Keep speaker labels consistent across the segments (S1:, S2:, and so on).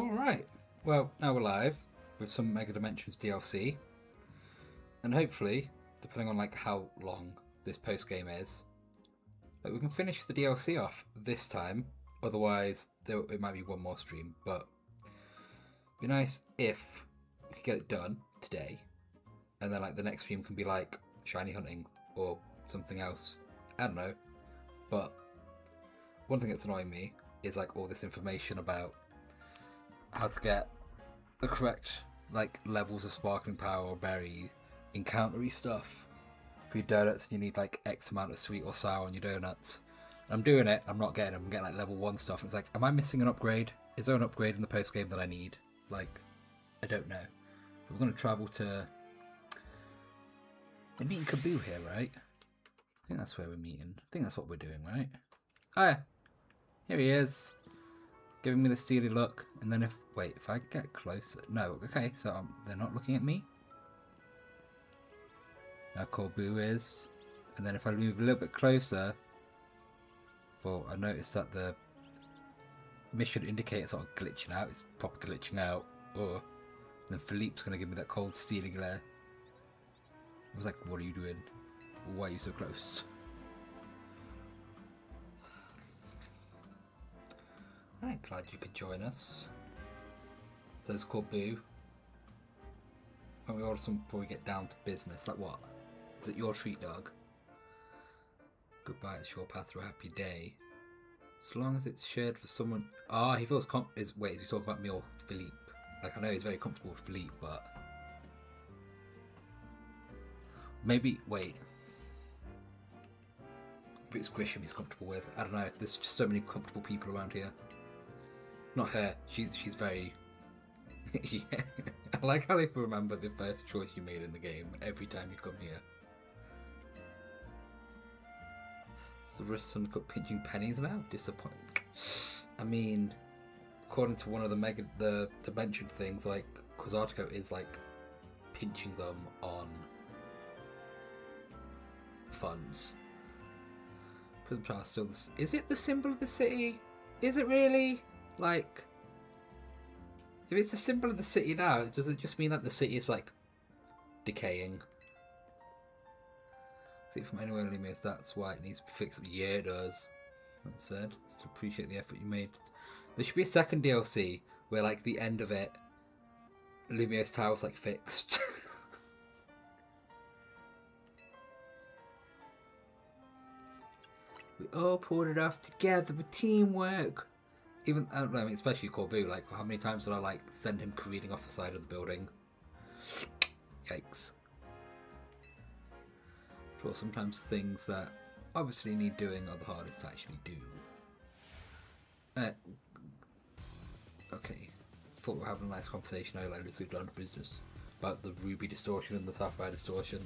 S1: Alright, well, now we're live with some Mega Dimensions DLC, and hopefully, depending on how long this post game is, we can finish the DLC off this time. Otherwise, it might be one more stream, but it'd be nice if we could get it done today, and then the next stream can be shiny hunting or something else. I don't know, but one thing that's annoying me is all this information about how to get the correct levels of sparkling power or berry encountery stuff for your donuts, and you need X amount of sweet or sour on your donuts. And I'm doing it, I'm not getting them. I'm getting level 1 stuff, and it's am I missing an upgrade? Is there an upgrade in the post game that I need? I don't know. But we're going to travel to... We're meeting Kaboo here, right? I think that's where we're meeting. I think that's what we're doing, right? Oh yeah, here he is, giving me the steely look. And then if I get closer, no, okay, so they're not looking at me. Now Corbu is, and then if I move a little bit closer, well, I noticed that the mission indicator sort of glitching out. It's proper glitching out. Or then Philippe's gonna give me that cold steely glare. I was like, what are you doing? Why are you so close? I'm glad you could join us. So it's called Boo. Why don't we order some before we get down to business? What? Is it your treat, dog? Goodbye, it's your path through a happy day. As long as it's shared with someone... he feels is he talking about me or Philippe? I know he's very comfortable with Philippe, but... Maybe... Maybe it's Grisham he's comfortable with. I don't know. There's just so many comfortable people around here. Not her. She's very... Yeah. I like how they remember the first choice you made in the game every time you come here. So Risson got pinching pennies now? Disappointing. I mean, according to one of the dimension things, Quasartico is pinching them on funds. Prism Tower still. Is it the symbol of the city? Is it really? If it's the symbol of the city now, does it just mean that the city is decaying? See from anywhere in Lumios, that's why it needs to be fixed up. Yeah, it does. That said, just appreciate the effort you made. There should be a second DLC where the end of it, Lumios Tower's fixed. We all pulled it off together with teamwork. Even, I don't know, especially Corbu, how many times did I send him careening off the side of the building? Yikes. But sometimes things that obviously need doing are the hardest to actually do. Okay. Thought we were having a nice conversation earlier as we've done business about the ruby distortion and the sapphire distortion.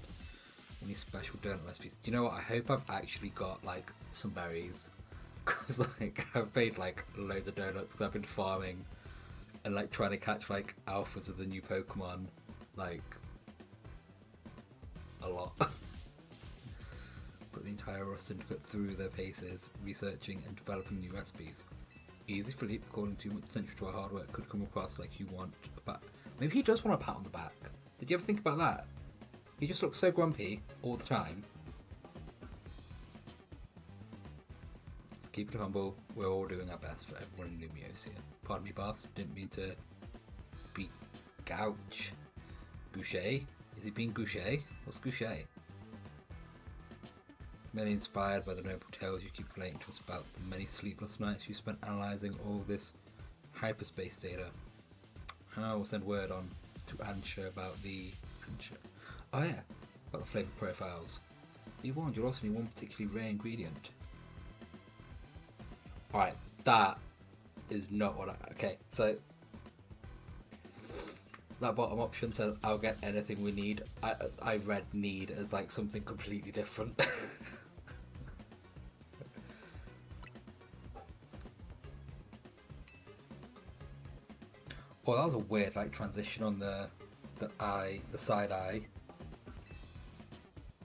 S1: Any special donut recipes? You know what? I hope I've actually got some berries, because I've made loads of donuts because I've been farming and trying to catch alphas of the new Pokemon a lot. Put the entire syndicate through their paces, researching and developing new recipes. Easy Philippe, calling too much attention to our hard work could come across like you want a pat. Maybe he does want a pat on the back. Did you ever think about that? He just looks so grumpy all the time. Just keep it humble. We're all doing our best for everyone in Lumios here. Pardon me, boss. Didn't mean to be gouge. Goucher? Is he being Goucher? What's Goucher? Many inspired by the noble tales you keep relating to us about the many sleepless nights you spent analysing all this hyperspace data. I will send word on to Ansha about the... Ansha? Oh yeah, about the flavour profiles. Be warned, you'll also need one particularly rare ingredient. Alright, that is not what I... Okay, so... That bottom option says, I'll get anything we need. I read need as something completely different. Well, that was a weird transition on the side eye.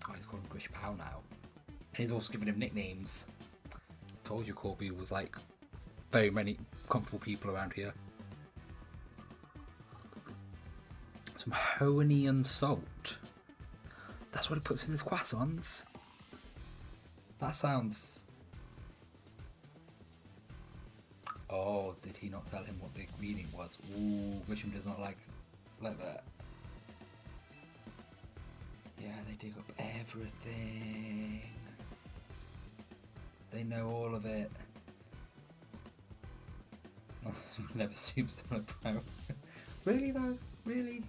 S1: Oh, he's calling him Grish Pow now. And he's also giving him nicknames. Told you Corby was very many comfortable people around here. Some Hoenian salt. That's what he puts in his croissants. That sounds... Oh, did he not tell him what the ingredient was? Ooh, Grisham does not like that. Yeah, they dig up everything. They know all of it. Never soups on a pro. Really though? Really?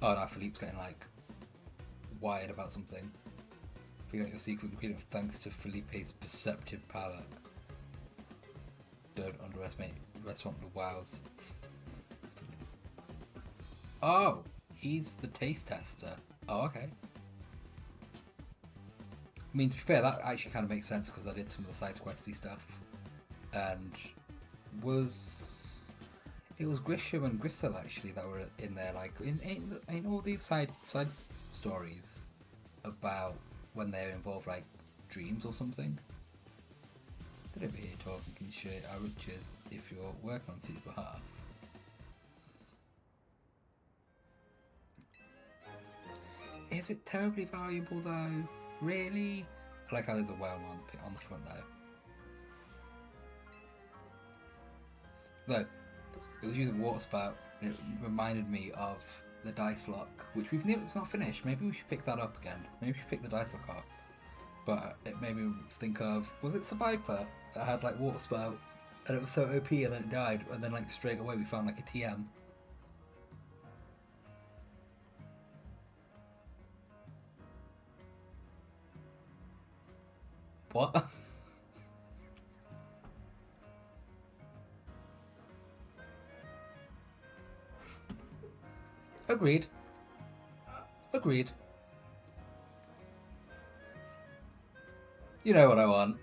S1: Oh no, Philippe's getting like wired about something. Figure out your secret ingredient thanks to Felipe's perceptive palate. Don't underestimate Restaurant the Wows. Oh, he's the taste tester. Oh, okay. I mean, to be fair, that actually kind of makes sense because I did some of the side questy stuff, and it was Grisham and Gristle actually that were in there, like in all these side stories about when they're involved, like dreams or something. Get over here talking, can share our riches if you're working on C's behalf. Is it terribly valuable though? Really? I like how there's a whale on the front though. Though, it was using water spout and it reminded me of the dice lock, which it's not finished. Maybe we should pick that up again. Maybe we should pick the dice lock up. But it made me think of, was it Survivor that had like water spout and it was so OP and then it died and then like straight away we found like a TM. What? Agreed. Agreed. You know what I want.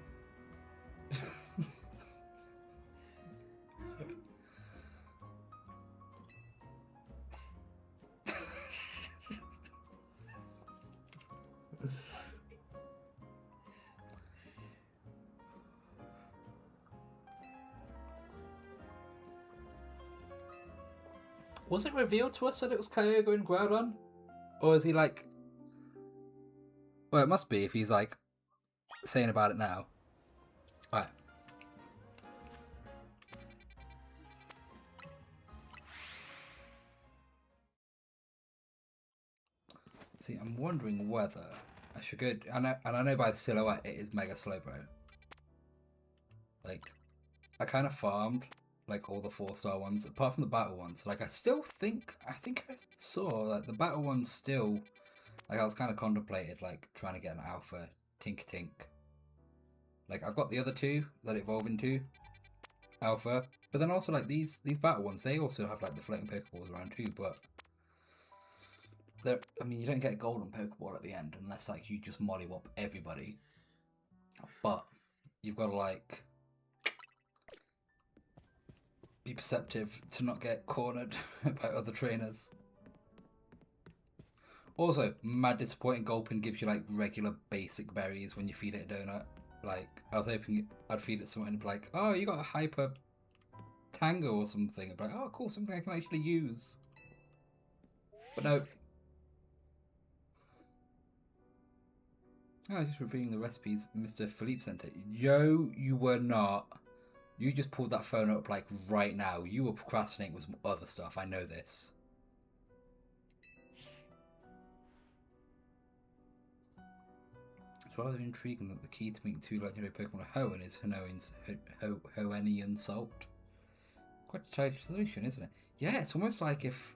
S1: Was it revealed to us that it was Kyogre and Groudon? Or is he like... Well, it must be if he's like saying about it now. Alright. See, I'm wondering whether I should go... And I know by the silhouette it is Mega Slowbro. Like, I kind of farmed like all the 4-star ones, apart from the battle ones. Like, I think I saw that the battle ones still, like, I was kind of contemplated like trying to get an alpha Tink. Like, I've got the other two that evolve into alpha, but then also like these battle ones, they also have like the floating Pokeballs around too. But I mean, you don't get a golden Pokeball at the end unless like you just mollywop everybody. But you've got to like be perceptive to not get cornered by other trainers. Also, mad disappointing Gulpin gives you like regular basic berries when you feed it a donut. Like, I was hoping I'd feed it something and be like, oh, you got a hyper tango or something. I'd be like, oh, cool, something I can actually use. But no. Oh, just reviewing the recipes Mr. Philippe sent it. Yo, you were not. You just pulled that phone up like right now. You were procrastinating with some other stuff. I know this. It's rather intriguing that the key to meeting two legendary Pokemon Hoenn is Hoennian salt. Quite a tight solution, isn't it? Yeah, it's almost like if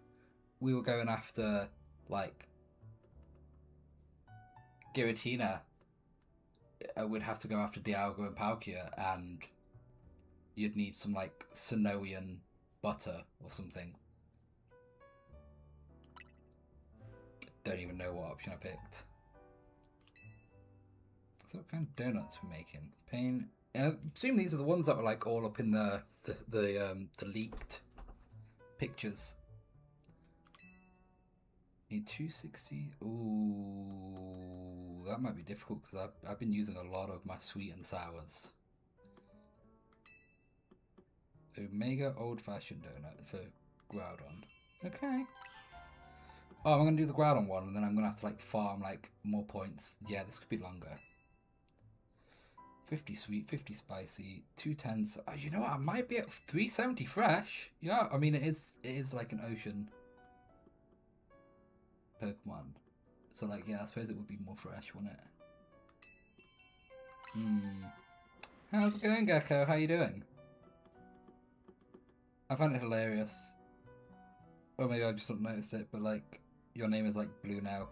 S1: we were going after like Giratina, we'd have to go after Dialga and Palkia, and you'd need some like Sinnoian butter or something. Don't even know what option I picked. So what kind of donuts we're making? Pain. I assume these are the ones that were like all up in the leaked pictures. Need 260. Ooh, that might be difficult because I've been using a lot of my sweet and sours. Omega old fashioned donut for Groudon. Okay. Oh, I'm gonna do the Groudon one, and then I'm gonna have to like farm like more points. Yeah, this could be longer. 50 sweet, 50 spicy, 210s. Oh, you know what? I might be at 370 fresh. Yeah, I mean it is like an ocean Pokemon. So like yeah, I suppose it would be more fresh, wouldn't it? How's it going, Gecko? How you doing? I find it hilarious. Or maybe I just don't notice it, but like your name is like blue now.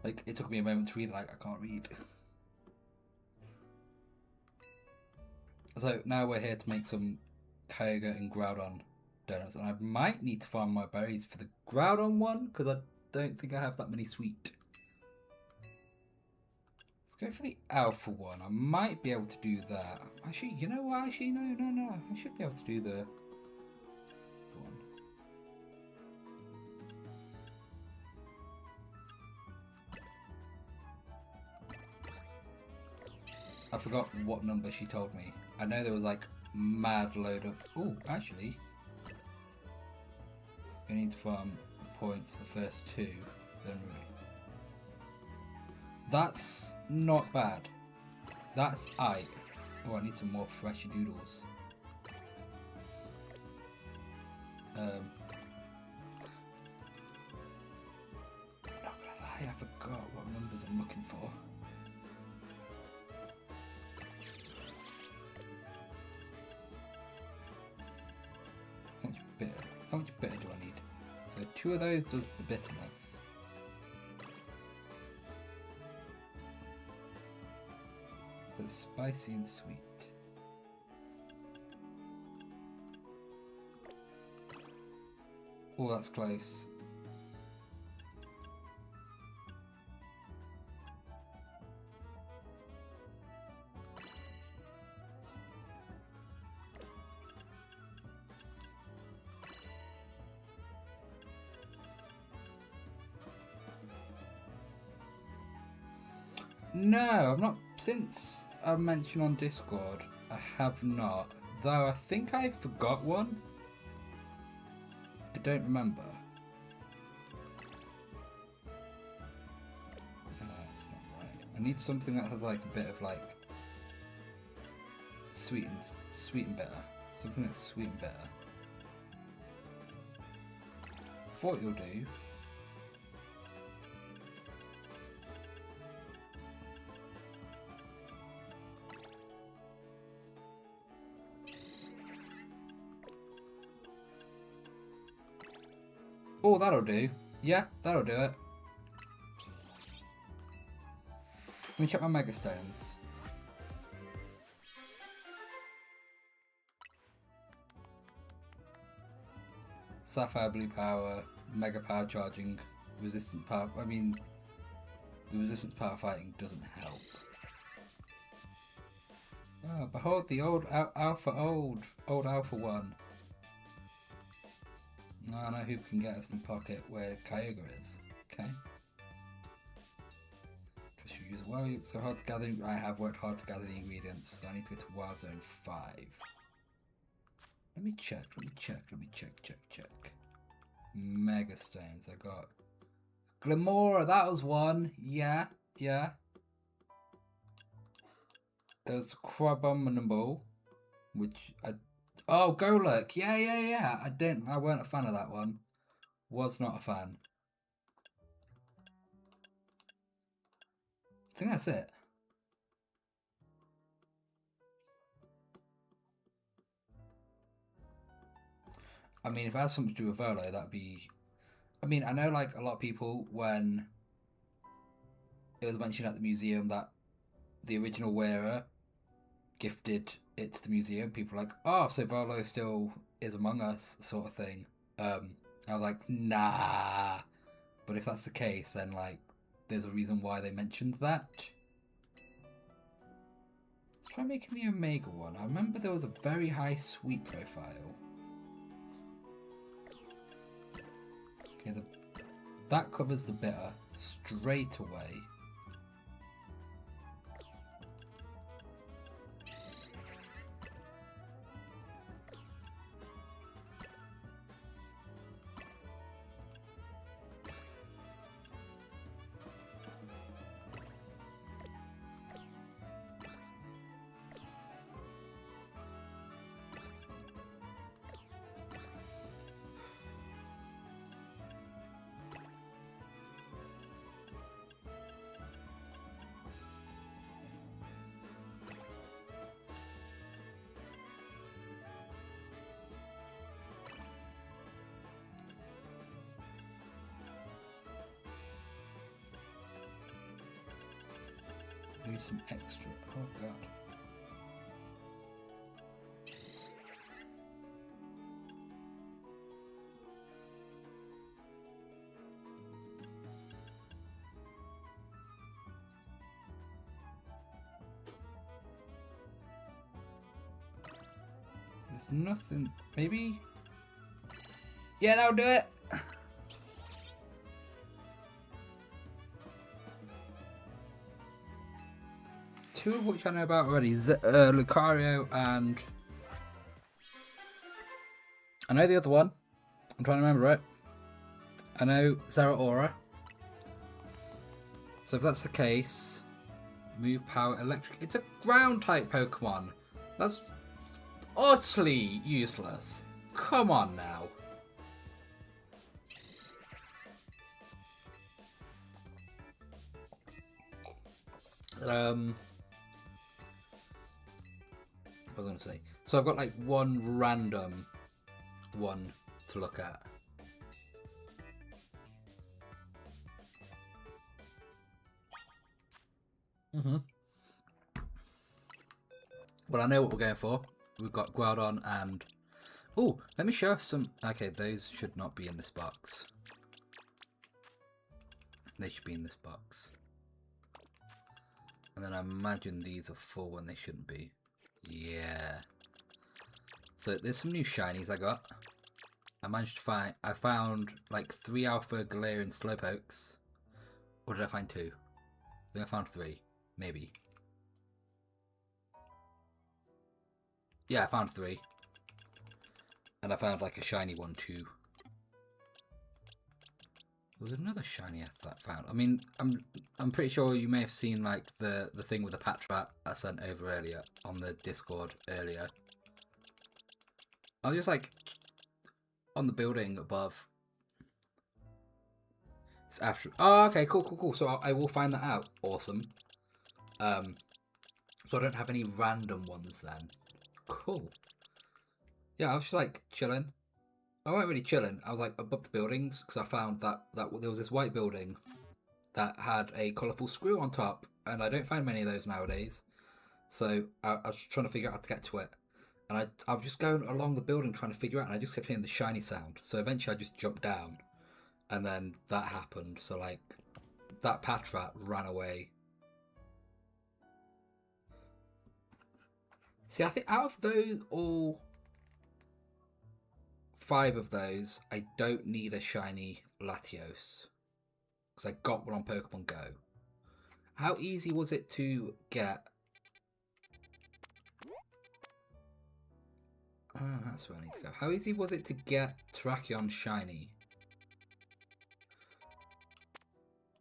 S1: Like it took me a moment to read it, like I can't read. So now we're here to make some Kyogre and Groudon donuts, and I might need to farm my berries for the Groudon one because I don't think I have that many sweet. Let's go for the Alpha one. I might be able to do that. Actually, you know what? Actually, no. I should be able to do the one. I forgot what number she told me. I know there was like mad load of. Oh, actually, we need to farm the points for the first two. Then that's not bad. That's aight. Oh, I need some more freshy doodles. I'm not gonna lie, I forgot what numbers I'm looking for. How much bitter do I need? So 2 of those does the bitterness. So it's spicy and sweet. Oh, that's close. No, I've not. Since I mentioned on Discord, I have not. Though I think I forgot one. I don't remember. No, that's not right. I need something that has like a bit of like sweet and bitter. Something that's sweet and bitter. Thought you'll do. Oh, that'll do. Yeah, that'll do it. Let me check my Mega Stones. Sapphire Blue Power, Mega Power Charging, Resistance Power. I mean, the Resistance Power Fighting doesn't help. Oh, behold the old Alpha one. I know who can get us in the pocket where Kyogre is. Okay. Trust you use well. So hard to gather. I have worked hard to gather the ingredients. So I need to go to Wild Zone 5. Let me check. Mega Stones. I got Glimora. That was one. Yeah. There's Crabominable, which I. Oh, Golurk. Yeah. I weren't a fan of that one. Was not a fan. I think that's it. I mean, if it has something to do with Volo, that'd be. I mean, I know like a lot of people when it was mentioned at the museum that the original wearer gifted it to the museum, people were like, oh, so Volo still is among us, sort of thing. I was like, nah. But if that's the case, then like, there's a reason why they mentioned that. Let's try making the Omega one. I remember there was a very high sweet profile. Okay, that covers the bitter straight away. Need some extra. Oh god. There's nothing. Maybe. Yeah, that'll do it. Two of which I know about already. Lucario and I know the other one. I'm trying to remember it. I know Zeraora. So if that's the case, move power electric. It's a ground type Pokemon. That's utterly useless. Come on now. What was I going to say? So I've got like one random one to look at. Well, I know what we're going for. We've got Groudon and... Oh, let me show us some... Okay, those should not be in this box. They should be in this box. And then I imagine these are full when they shouldn't be. Yeah. So there's some new shinies I got. I managed to find... I found like 3 Alpha Galarian Slowpokes. Or did I find 2? I think I found 3. Maybe. Yeah, I found 3. And I found like a shiny one too. There was another shiny I found. I mean, I'm pretty sure you may have seen like the thing with the Patrat I sent over earlier on the Discord earlier. I was just like on the building above. It's after. Oh, okay, cool. So I will find that out. Awesome. So I don't have any random ones then. Cool. Yeah, I was just like chilling. I wasn't really chilling. I was like above the buildings because I found that there was this white building that had a colourful screw on top, and I don't find many of those nowadays. So I was trying to figure out how to get to it, and I was just going along the building trying to figure out, and I just kept hearing the shiny sound. So eventually I just jumped down, and then that happened. So like that Patrat ran away. See, I think out of those all 5 of those, I don't need a shiny Latios because I got one on Pokemon Go. How easy was it to get? Oh, that's where I need to go. How easy was it to get Terrakion shiny?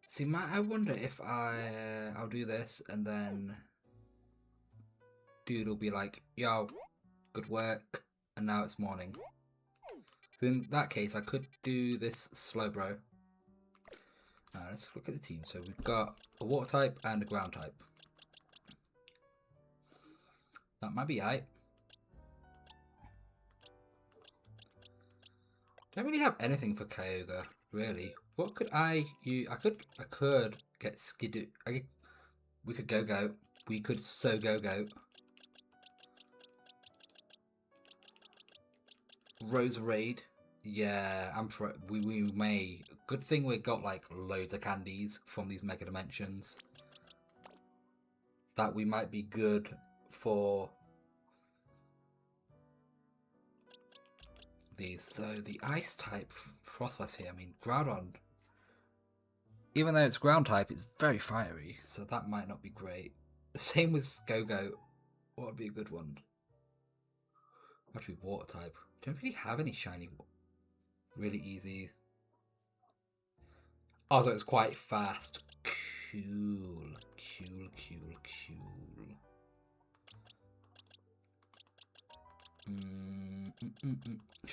S1: See, I wonder if I'll do this and then dude will be like, yo, good work, and now it's morning. In that case, I could do this Slowbro. Let's look at the team. So we've got a water type and a ground type. That might be aight. Don't really have anything for Kyogre, really. What could I use? I could get Skidoo. We could Go-Go. We could Go-Go. Roserade. Yeah, we may. Good thing we got like loads of candies from these Mega Dimensions. That we might be good for these. Though the ice type Frostlass here, I mean Groudon, even though it's ground type, it's very fiery, so that might not be great. The same with Go-Go. What would be a good one? Actually, water type. Don't really have any shiny. Really easy. Oh, so it's quite fast. Cool. Should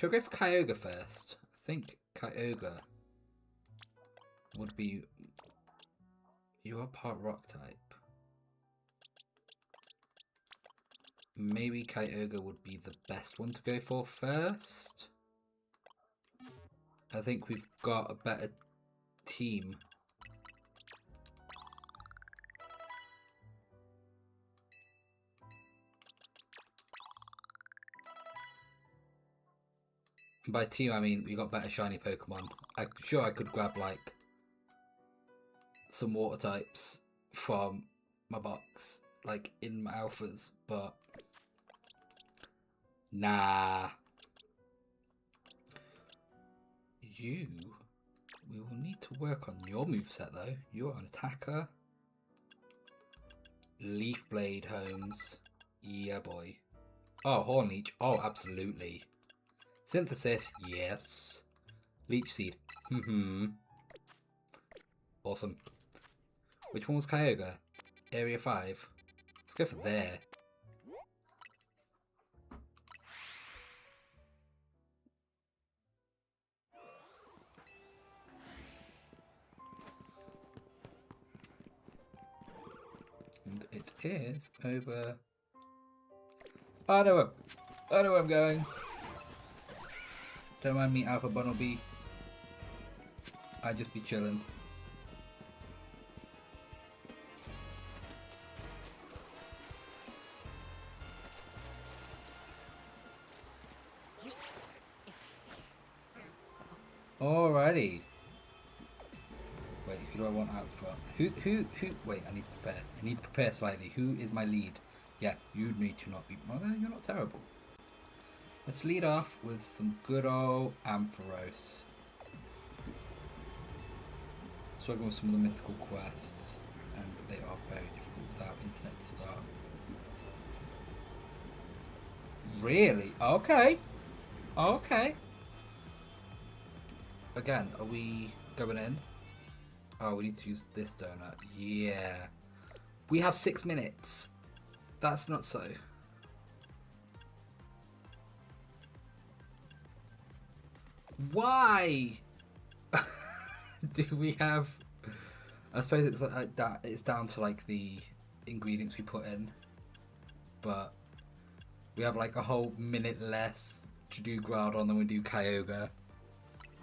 S1: I go for Kyogre first? I think Kyogre would be... You are part rock type. Maybe Kyogre would be the best one to go for first. I think we've got a better team. And by two, I mean we got better shiny Pokemon. I'm sure I could grab like some water types from my box, like in my alphas, but nah. We will need to work on your moveset though. You're an attacker. Leaf Blade, Holmes. Yeah, boy. Oh, Horn Leech. Oh, absolutely. Synthesis. Yes. Leech Seed. Awesome. Which one was Kyogre? Area 5. Let's go for there. And it is over. I know where I'm going. Don't mind me, Alpha Bunnelby. I just be chilling. Alrighty. Wait, who do I want out front? Who? Wait, I need to prepare. I need to prepare slightly. Who is my lead? Yeah, you need to not be. Well, you're not terrible. Let's lead off with some good old Ampharos. Struggling with some of the mythical quests, and they are very difficult without internet to start. Really? Okay. Okay. Again, are we going in? Oh, we need to use this donut. Yeah. We have 6 minutes. That's not so. Why? Do we have... I suppose it's like that. It's down to like the ingredients we put in. But we have like a whole minute less to do Groudon than we do Kyogre.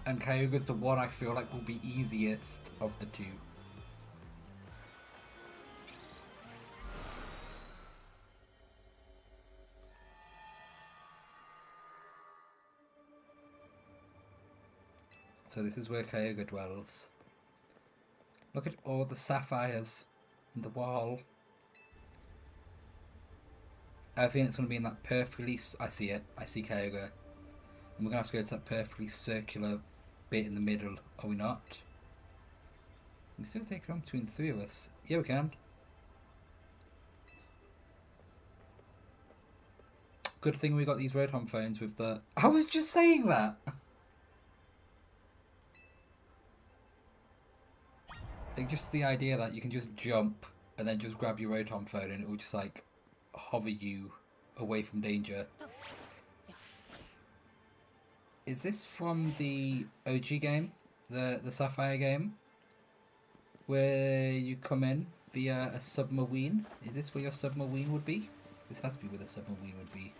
S1: And Kyogre's the one I feel like will be easiest of the two. So this is where Kyogre dwells. Look at all the sapphires in the wall. I think it's going to be in that perfectly... I see it. I see Kyogre. And we're going to have to go to that perfectly circular bit in the middle, are we not? We can still take it on between the three of us. Yeah, we can. Good thing we got these Rotom phones with the... I was just saying that! Like, just the idea that you can just jump and then just grab your Rotom phone and it will just, like, hover you away from danger. Is this from the OG game? The Sapphire game? Where you come in via a submarine? Is this where your submarine would be? This has to be where the submarine would be.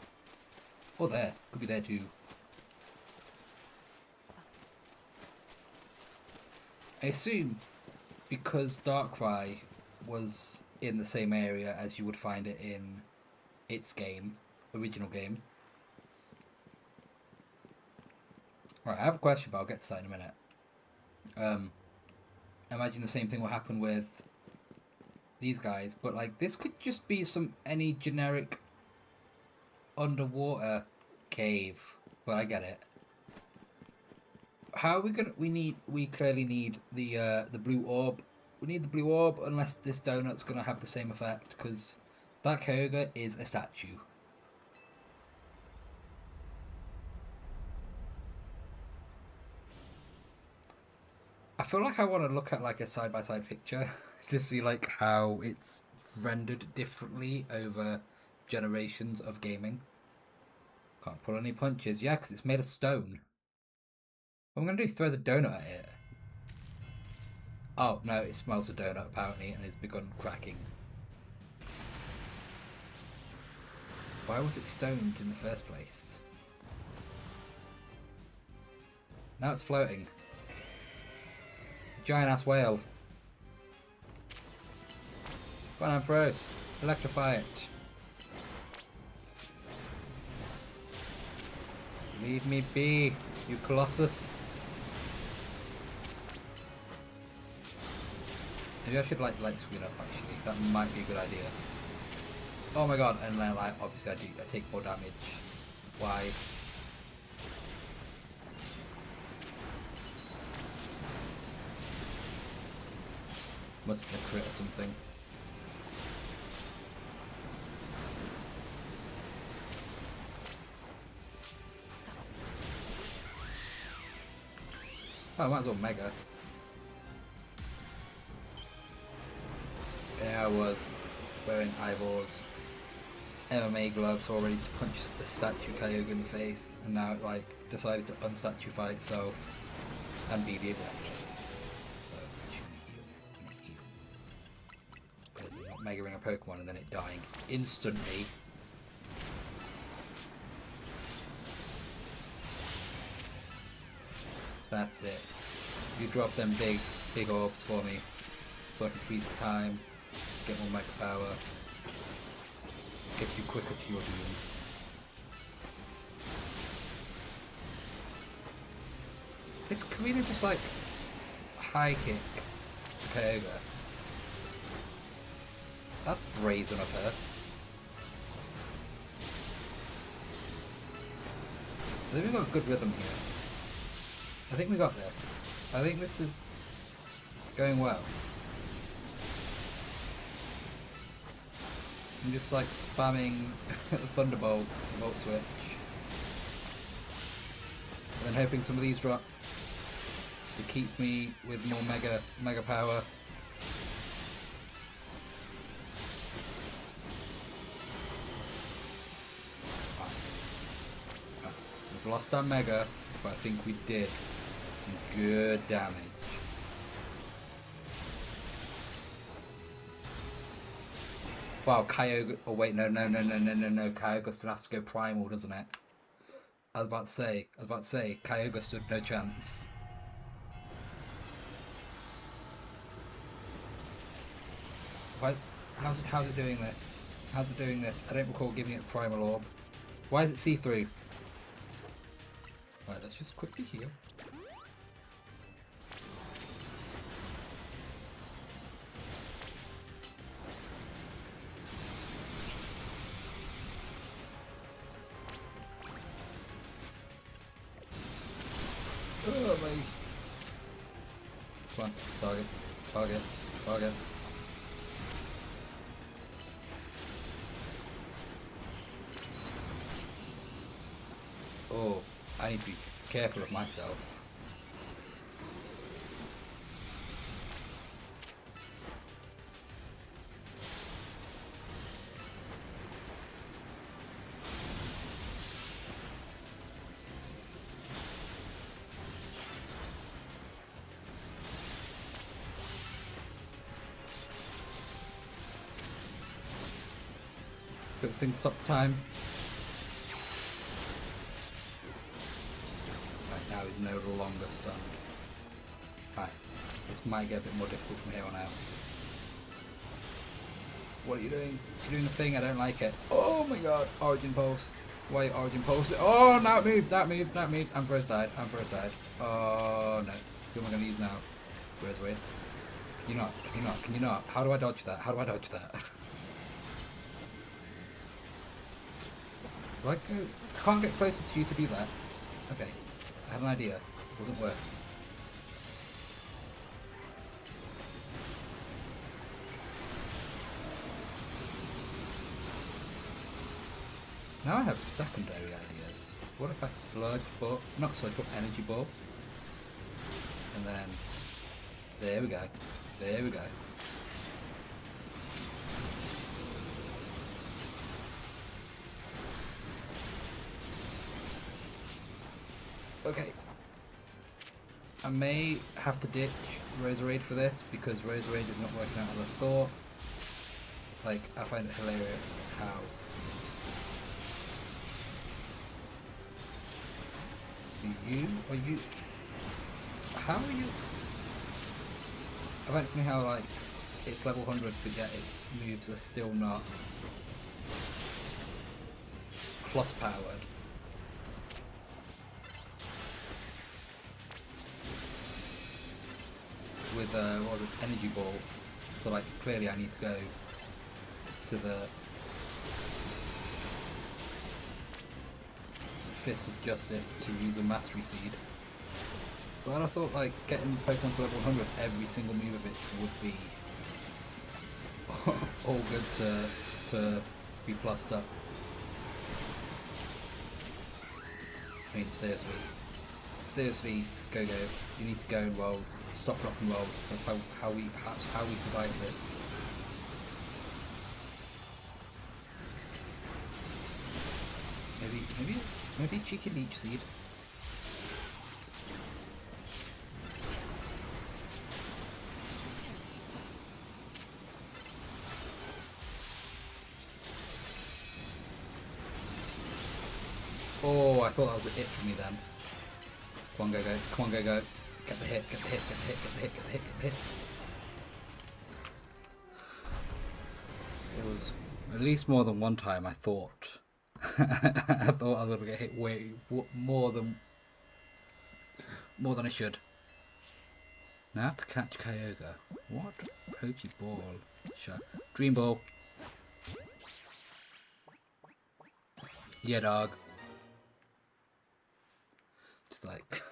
S1: Or there. Could be there too. I assume because Darkrai was in the same area as you would find it in its game, original game. Right, I have a question, but I'll get to that in a minute. I imagine the same thing will happen with these guys, but like this could just be any generic underwater cave, but I get it. How are we gonna? We clearly need the blue orb. We need the blue orb unless this donut's gonna have the same effect, because that Kyogre is a statue. I feel like I want to look at like a side-by-side picture to see like how it's rendered differently over generations of gaming. Can't pull any punches. Yeah, because it's made of stone. What I'm going to do, throw the donut at it. Oh, no, it smells a donut apparently and has begun cracking. Why was it stoned in the first place? Now it's floating. Giant ass whale. Come on, Ampharos. Electrify it. Leave me be. You Colossus. Maybe I should like speed up actually. That might be a good idea. Oh my god, and then like obviously I take more damage. Why? Must have been a crit or something. Oh, I might as well mega. There I was, wearing Ivor's MMA gloves all ready to punch the statue Kyogre in the face, and now it like decided to unstatuefy itself and be the aggressor. So I shouldn't heal. Because I'm not megaing a Pokemon and then it dying instantly. That's it. You drop them big orbs for me, so I can freeze time, get more mega power, get you quicker to your doom. Did Karina just like high kick Kyogre? That's brazen of her. I think we've got a good rhythm here. I think we got this. I think this is going well. I'm just like spamming Thunderbolt, Volt Switch. And then hoping some of these drop to keep me with more mega power. We've lost our mega, but I think we did some good damage. Wow, Kyogre. Oh wait, no. Kyogre still has to go primal, doesn't it? I was about to say, Kyogre stood no chance. Why? How's it doing this? How's it doing this? I don't recall giving it primal orb. Why is it see-through? Right, let's just quickly heal. Oh my! Come on, target. Oh, I need to be careful of myself. Good thing to stop the time. Right, now he's no longer stunned. Right, this might get a bit more difficult from here on out. What are you doing? You're doing the thing, I don't like it. Oh my god, Origin Pulse. Why Origin Pulse? Oh, now it moves, that moves. I'm first died. Oh no. Who am I going to use now? Where's Wade? Can you not? How do I dodge that? Like, I can't get closer to you to do that. Okay, I have an idea. It doesn't work. Now I have secondary ideas. What if I Sludge Ball? Not Sludge Ball, Energy Ball. And then, there we go. Okay. I may have to ditch Roserade for this because Roserade is not working out as I thought. Like, I find it hilarious how how are you? I don't know how like it's level 100 but yet its moves are still not plus powered. with what was it, energy ball. So like clearly I need to go to the Fist of Justice to use a Mastery Seed. But I thought like getting Pokemon to level 100, every single move of it would be all good to be plussed up. I mean, seriously, Go, you need to go and roll. Stop, rock and roll. That's how we survive this. Maybe cheeky Leech Seed. Oh, I thought that was it for me then. Come on, go. Come on, go. Get the hit. It was at least more than one time I thought. I thought I was going to get hit way more than I should. Now I have to catch Kyogre. What? Pokeball. Dream Ball. Yeah, dog. Just like...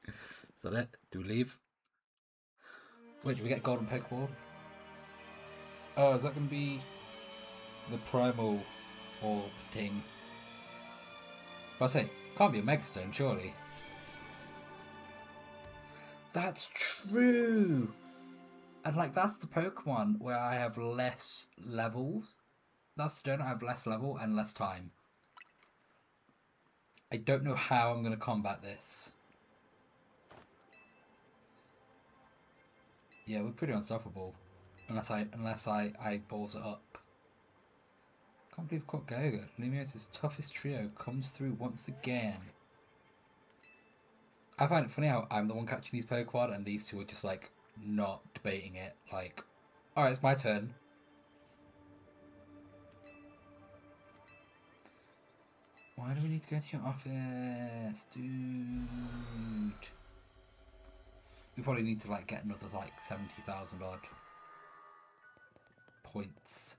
S1: Is that it? Do we leave? Wait, do we get Golden Pokeball? Oh, is that going to be the Primal Orb thing? I say, can't be a Megastone, surely. That's true! And like, that's the Pokemon where I have less levels. That's the donut, I have less level and less time. I don't know how I'm going to combat this. Yeah, we're pretty unstoppable. Unless I balls it up. Can't believe I've caught Kyogre. Lumiose' toughest trio comes through once again. I find it funny how I'm the one catching these Pokemon and these two are just like not debating it. Like, alright, it's my turn. Why do we need to go to your office, dude? We probably need to like get another like 70,000 odd points.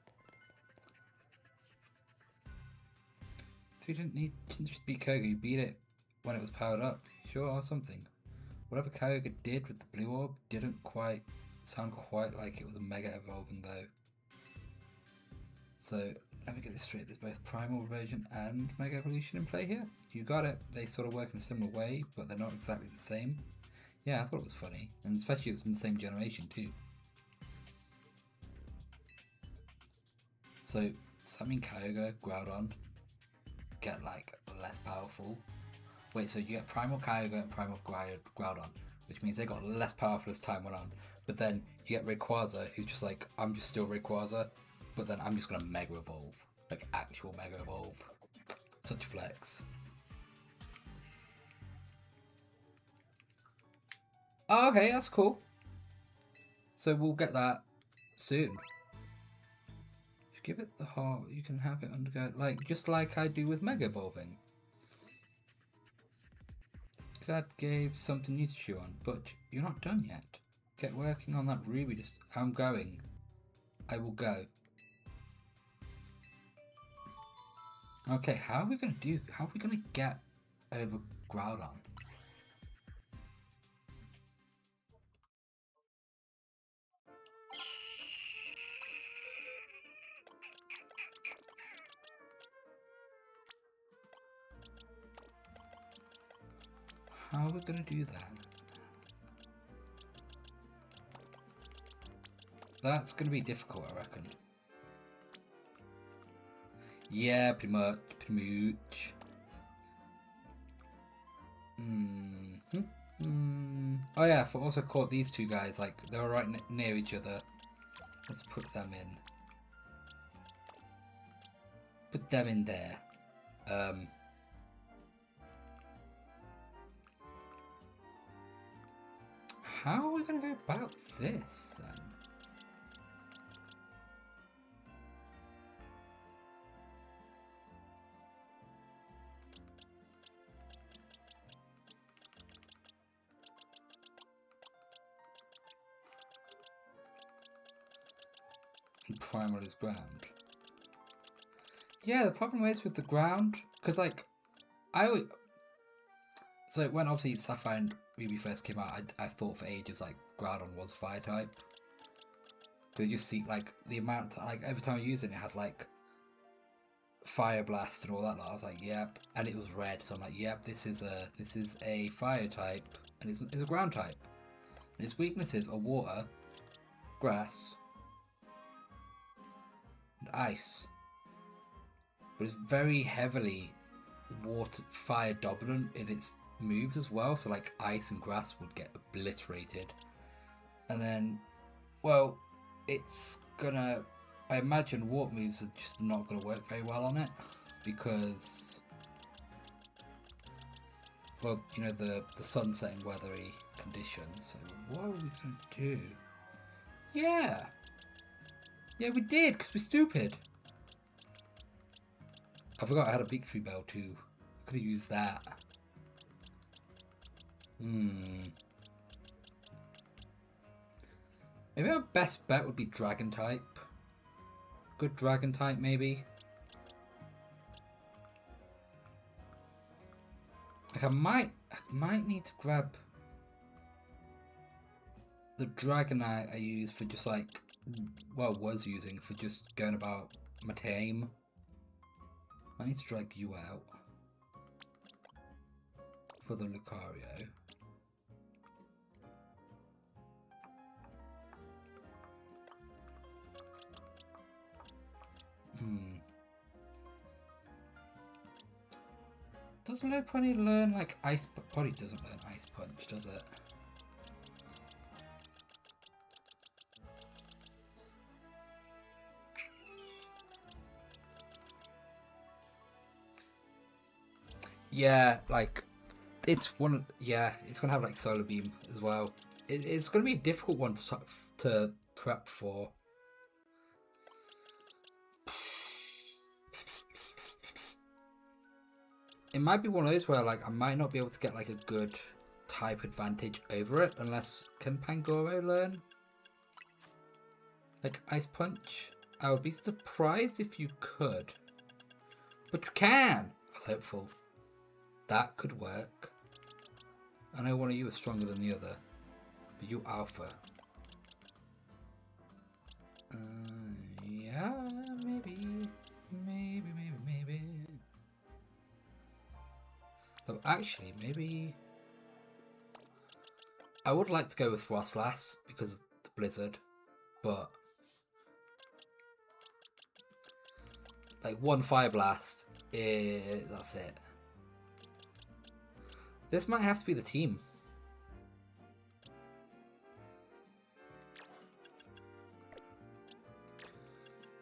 S1: So you didn't just beat Kyogre, you beat it when it was powered up. Sure, or something. Whatever Kyogre did with the blue orb didn't quite sound quite like it was a Mega Evolving though. So let me get this straight, there's both Primal version and Mega Evolution in play here. You got it. They sort of work in a similar way, but they're not exactly the same. Yeah, I thought it was funny, and especially it was in the same generation too. So does that mean Kyogre, Groudon get like less powerful? Wait, so you get Primal Kyogre and Primal Groudon, which means they got less powerful as time went on. But then you get Rayquaza, who's just like, I'm just still Rayquaza, but then I'm just gonna Mega Evolve. Like actual Mega Evolve. Such flex. Oh, okay, that's cool. So we'll get that soon. If you give it the heart, you can have it undergo, like, just like I do with Mega Evolving. Glad gave something new to chew on, but you're not done yet. Get working on that Ruby. I'm going. I will go. Okay, how are we gonna get over Groudon? How are we gonna do that? That's gonna be difficult, I reckon. Yeah, pretty much. Oh yeah, I also caught these two guys, like, they were right near each other. Let's put them in. Put them in there. How are we going to go about this, then? Primal is ground. Yeah, the problem is with the ground, because like, so when obviously Sapphire and Ruby first came out, I thought for ages like Groudon was a fire type. Because you see like the amount, like every time I used it, it had like Fire Blast and all that. I was like, yep, and it was red, so I'm like, yep, this is a fire type, and it's a ground type, and its weaknesses are water, grass, and ice. But it's very heavily water fire dominant in its moves as well, so like ice and grass would get obliterated. And then, well, it's gonna, I imagine water moves are just not gonna work very well on it, because, well, you know, the sun setting weathery conditions. So what are we gonna do? Yeah, we did, because we're stupid. I forgot I had a victory bell too. I could have used that. Maybe our best bet would be Dragon type. Good Dragon type, maybe. Like I might need to grab the Dragonite I used for just like, well, was using for just going about my tame. I need to drag you out for the Lucario. Does Lopunny learn like Ice Punch? Probably doesn't learn Ice Punch, does it? Yeah, like it's one of, yeah, it's gonna have like Solar Beam as well. It's gonna be a difficult one to prep for. It might be one of those where like I might not be able to get like a good type advantage over it unless, can Pangoro learn like Ice Punch? I would be surprised if you could, but you can. I was hopeful that could work. I know one of you is stronger than the other, but you Alpha. Yeah, maybe. So actually, maybe I would like to go with Frostlass because of the blizzard, but like one Fire Blast, that's it. This might have to be the team.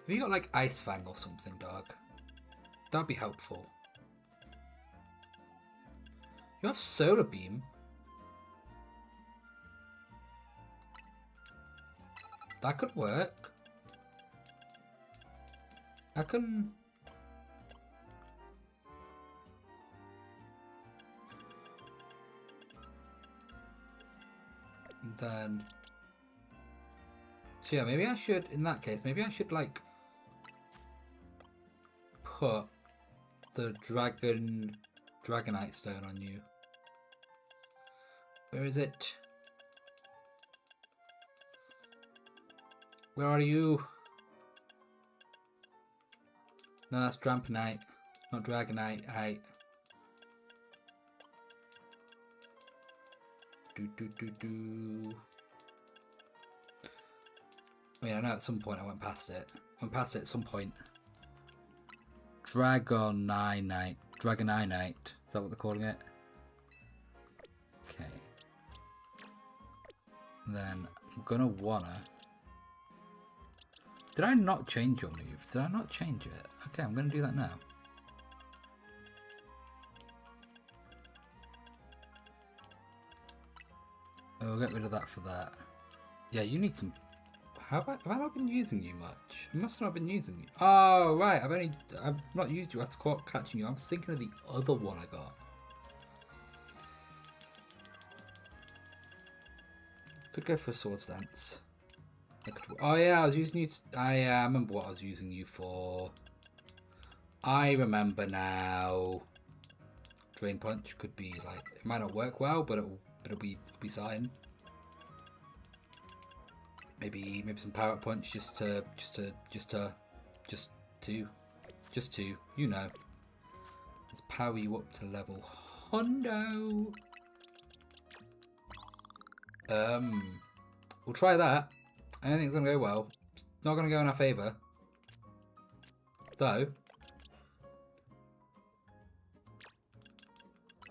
S1: Have you got like Ice Fang or something, dog? That'd be helpful. You have Solar Beam. That could work. I can... Then... So yeah, maybe I should, in that case, maybe I should like put the Dragonite Stone on you. Where is it? Where are you? No, that's Dragonite, not Dragonite. I mean, I know at some point I went past it. At some point. Dragonite. Is that what they're calling it? Okay. Then I'm gonna wanna... Did I not change your move? Did I not change it? Okay, I'm gonna do that now. Oh, we'll get rid of that for that. Yeah, you need some... Have I not been using you much? I must not have been using you. Oh, right. I've not used you after catching you. I was thinking of the other one I got. Could go for a Swords Dance. Oh yeah, I was using you. I remember what I was using you for. I remember now. Drain Punch could be like, it might not work well, but it'll be fine. Maybe some Power Up Punch just to you know. Let's power you up to level Hondo. We'll try that. I don't think it's gonna go well. It's not gonna go in our favour. Though,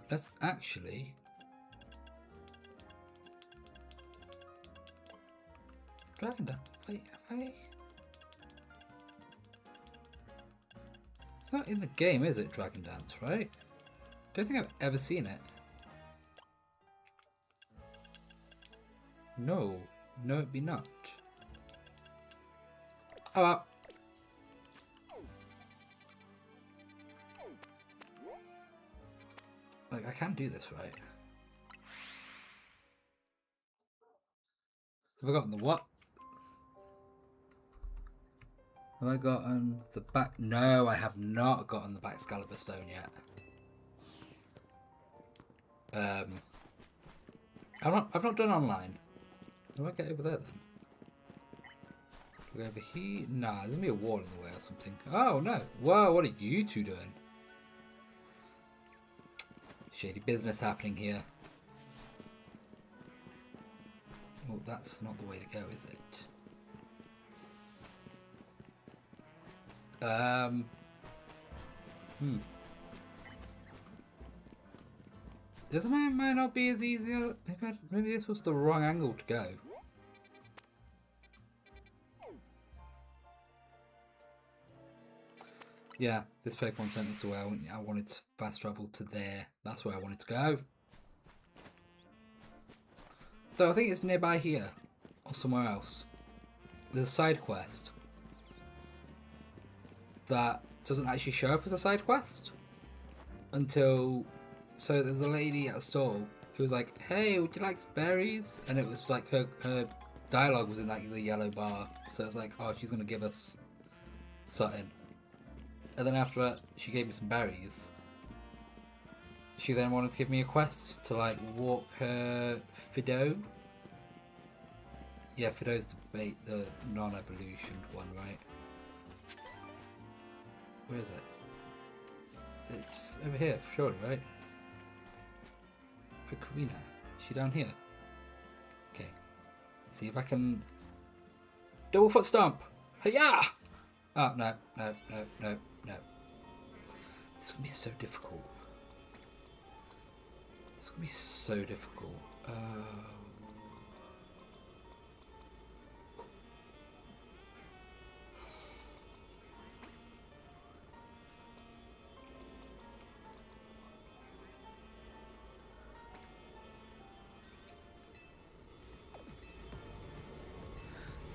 S1: let's actually Dragon Dance. Wait, have I? It's not in the game, is it? Dragon Dance, right? Don't think I've ever seen it. No, it be not. Oh well. Like, I can do this, right? Have I gotten the what? Have I gotten the back? No, I have not gotten the Excalibur Stone yet. I've not done online. Do I get over there then? Do we over here? Nah, there's gonna be a wall in the way or something. Oh no! Whoa, what are you two doing? Shady business happening here. Well, that's not the way to go, is it? Doesn't it might not be as easy as... Maybe this was the wrong angle to go. Yeah, this Pokemon sent us away. I wanted to fast travel to there. That's where I wanted to go. Though I think it's nearby here. Or somewhere else. There's a side quest that doesn't actually show up as a side quest until... So there's a lady at a stall who was like, "Hey, would you like some berries?" And it was like her dialogue was in like the yellow bar. So it's like, oh, she's gonna give us something. And then after she gave me some berries, she then wanted to give me a quest to like walk her Fidough. Yeah, Fidough's the non-evolutioned one, right? Where is it? It's over here, surely, right? Karina, is she down here? Okay. See if I can... Double foot stomp! Hiya! Oh, no. This is going to be so difficult.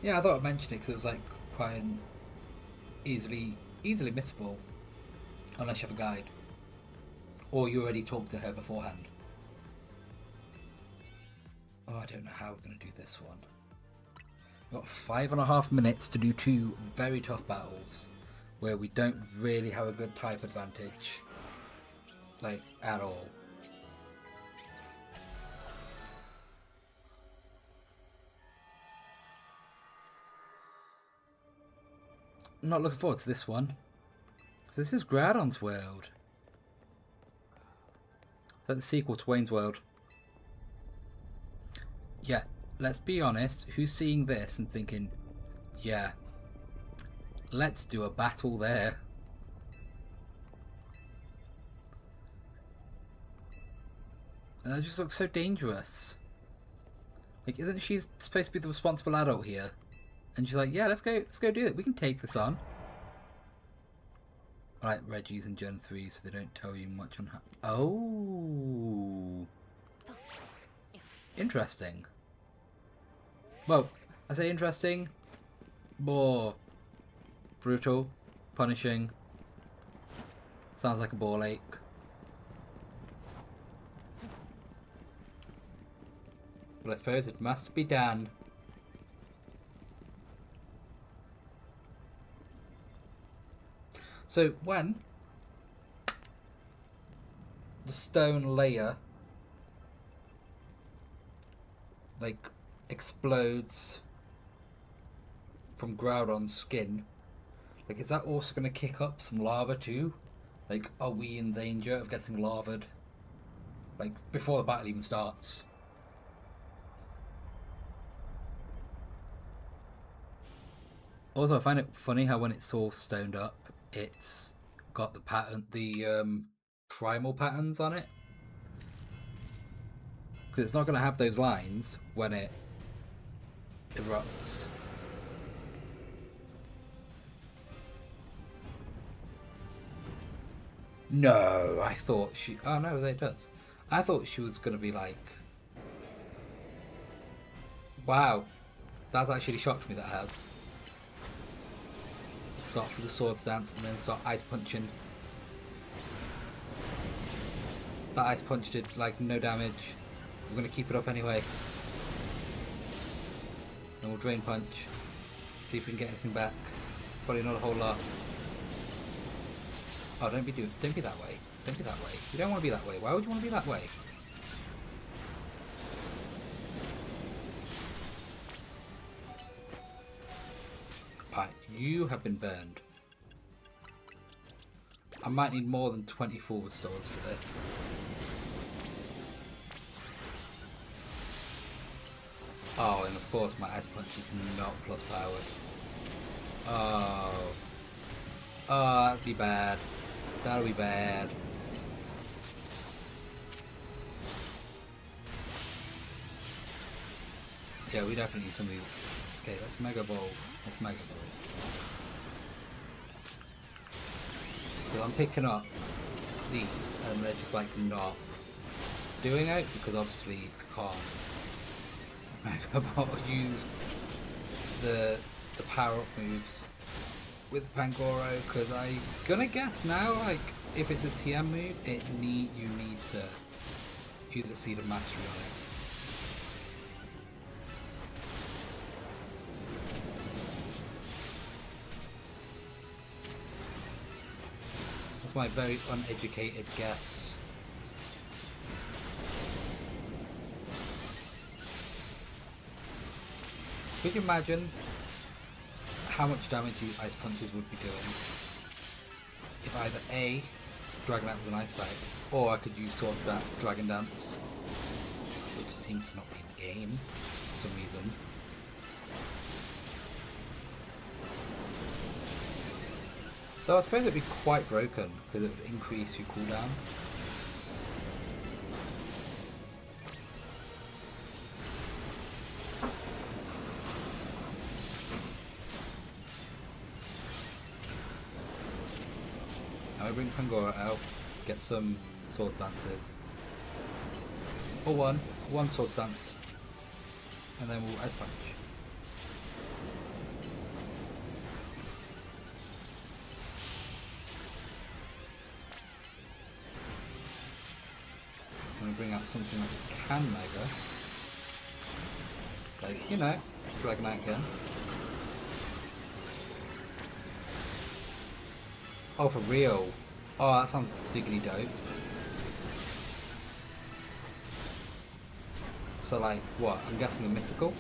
S1: Yeah, I thought I'd mention it because it was like quite easily missable, unless you have a guide, or you already talked to her beforehand. Oh, I don't know how we're going to do this one. We've got 5.5 minutes to do 2 very tough battles, where we don't really have a good type advantage, like, at all. I'm not looking forward to this one. This is Groudon's World. Is that the sequel to Wayne's World? Yeah, let's be honest. Who's seeing this and thinking, yeah, let's do a battle there? And that just looks so dangerous. Like, isn't she supposed to be the responsible adult here? And she's like, yeah, let's go do it. We can take this on. Right, Reggie's in Gen 3, so they don't tell you much on how... Oh. Interesting. Well, I say interesting. More brutal, punishing. Sounds like a ball ache. But I suppose it must be done. So when the stone layer like explodes from Groudon's skin, like is that also going to kick up some lava too? Like, are we in danger of getting lavaed? Like before the battle even starts? Also, I find it funny how when it's all stoned up, it's got the pattern, the primal patterns on it, because it's not going to have those lines when it erupts. No, I thought she. Oh no, it does. I thought she was going to be like. Wow, that's actually shocked me. That has. Start with the swords dance and then start ice punching. That ice punch did like no damage. We're gonna keep it up anyway. And we'll drain punch. See if we can get anything back. Probably not a whole lot. Oh, don't be that way. Don't be that way. You don't want to be that way. Why would you want to be that way? Right, you have been burned. I might need more than 24 restores for this. Oh, and of course my ice punch is not plus powered. Oh. Oh, that'd be bad. That'll be bad. Yeah, we definitely need somebody. Okay, let's Mega Ball. Let's Mega Ball. So I'm picking up these and they're just like not doing it because obviously I can't Mega Ball use the power up moves with Pangoro because I'm gonna guess now like if it's a TM move you need to use a Seed of Mastery on it. That's my very uneducated guess. Could you imagine how much damage these ice punches would be doing if either A, Dragonite was an ice type, or I could use Swords Dance, Dragon Dance, which seems to not be in the game for some reason. Though I suppose it'd be quite broken because it would increase your cooldown. Now we bring Pangoro out, get some Swords Dances. Or one Swords Dance, and then we'll Ice Punch. I'm going to bring out something that can Mega. Like, you know, Dragonite again. Oh, for real? Oh, that sounds diggity dope. So, like, what? I'm guessing a mythical?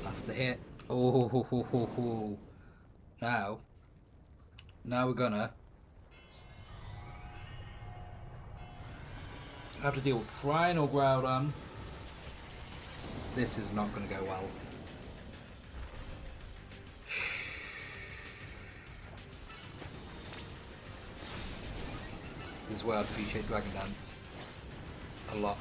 S1: That's the hit. Oh, now we're gonna have to deal with Triangle Groudon. This is not gonna go well. This is where I appreciate Dragon Dance a lot.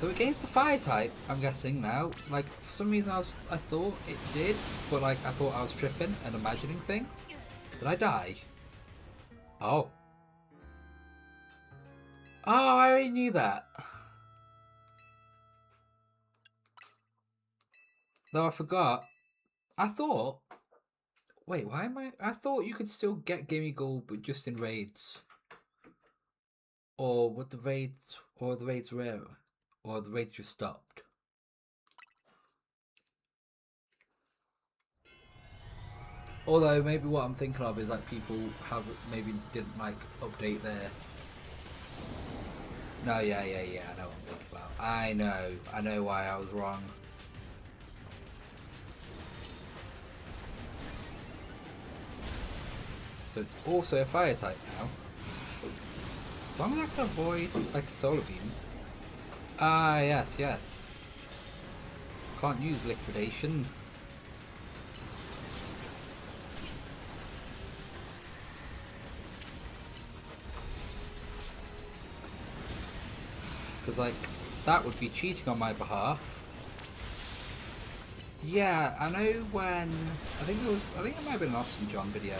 S1: Though against the Fire type, I'm guessing now, like for some reason I thought it did, but like I thought I was tripping and imagining things. Did I die? Oh. Oh, I already knew that. Though I forgot. I thought. Wait, why am I thought you could still get Gimme Gold, but just in raids. Or would the raids rare? Or the raids just stopped? Although maybe what I'm thinking of is like people have maybe didn't like update their. No, yeah. I know what I'm thinking about. I know why I was wrong. So it's also a fire type now. As long as I can avoid like a solar beam. Ah, yes. Can't use liquidation. Because like that would be cheating on my behalf. Yeah, I know when I think it might have been an Austin John video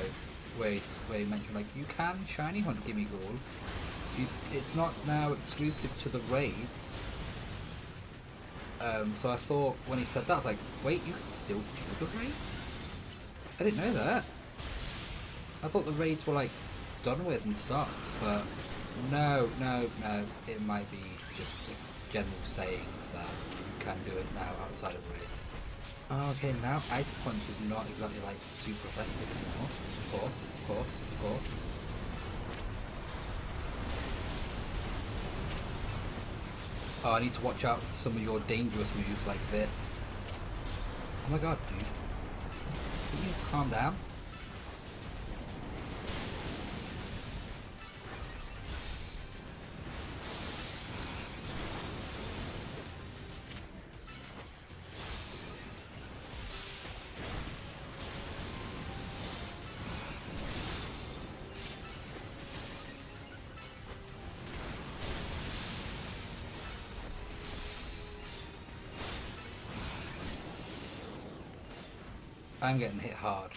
S1: where he mentioned like you can shiny hunt Gimme Ghoul. It's not now exclusive to the raids. So I thought when he said that, I was like, wait, you can still do the raids? I didn't know that. I thought the raids were like done with and stuff, but no. It might be just a general saying that you can do it now outside of the raids. Oh, okay, now Ice Punch is not exactly like super effective anymore. Of course. Oh, I need to watch out for some of your dangerous moves like this. Oh my god, dude. You need to calm down. I'm getting hit hard.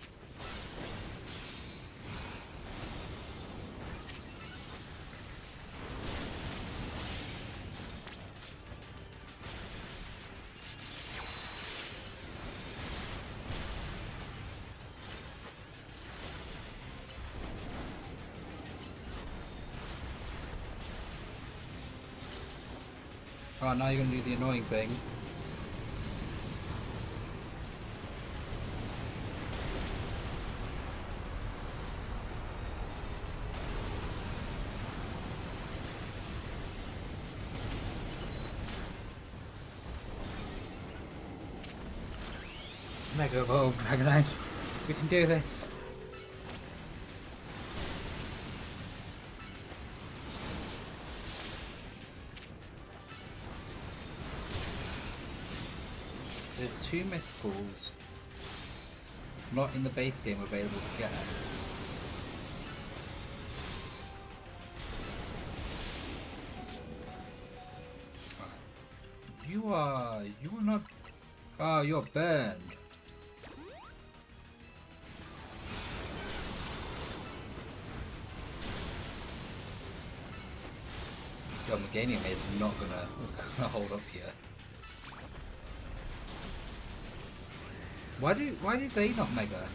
S1: Oh, now you're gonna do the annoying thing. Mega Evolve, Dragonite. We can do this. There's 2 mythicals not in the base game available to get. You are not. Oh, you're burned. Yo, Meganium is not gonna hold up here. Why do they not mega?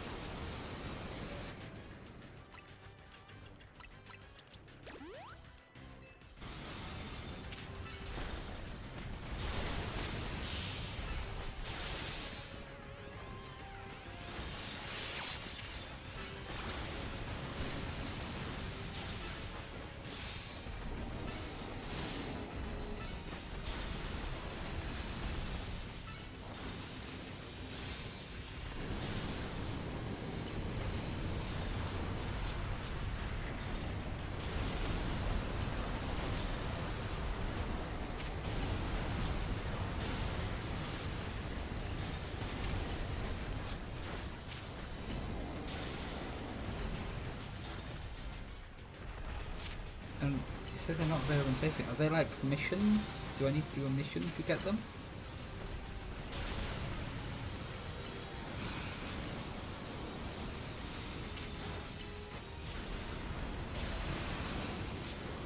S1: And you said they're not available in basic. Are they like missions? Do I need to do a mission to get them?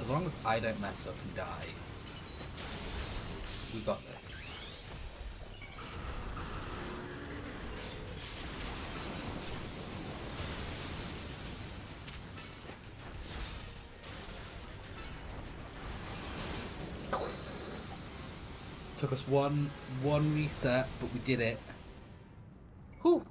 S1: As long as I don't mess up and die, we got this. Took us one reset, but we did it. Whew.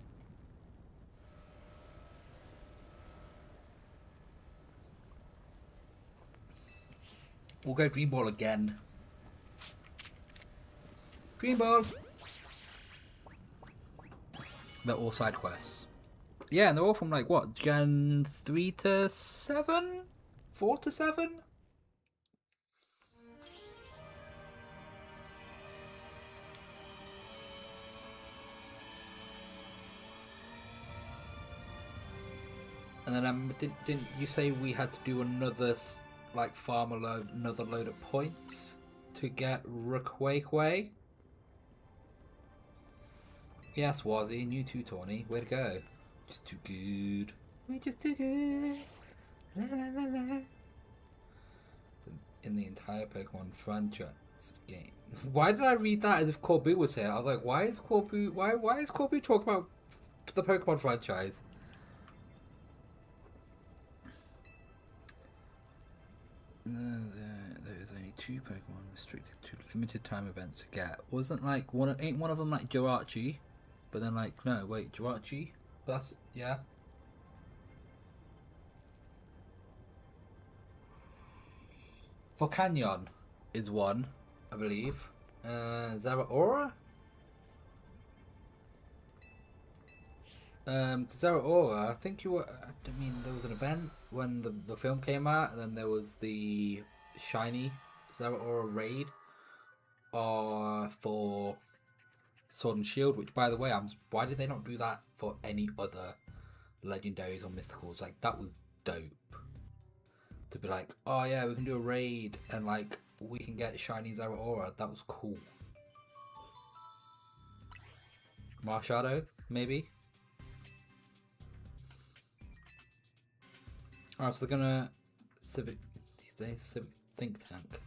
S1: We'll go Dream Ball again. Dream Ball! They're all side quests. Yeah, and they're all from like what? Gen 3 to 7? 4 to 7? And then didn't you say we had to do another like farm another load of points to get Raquaque? Yes, Wazzy, new 220. Way to go. Just too good. We're just too good. La, la, la, la. In the entire Pokemon franchise of game. Why did I read that as if Corbu was here? I was like, why is Corbu talking about the Pokemon franchise? There is only 2 Pokemon restricted to limited time events to get. Wasn't like ain't one of them like Jirachi? But then like no, wait, Jirachi? That's yeah. Volcanion is one, I believe. Zeraora? Zeraora, I think you were. I mean, there was an event when the film came out, and then there was the shiny Zeraora raid for Sword and Shield. Which, by the way, why did they not do that for any other legendaries or mythicals? Like that was dope. To be like, oh yeah, we can do a raid and like we can get shiny Zeraora. That was cool. Marshadow, maybe. Alright, so they're gonna civic these days, civic think tank.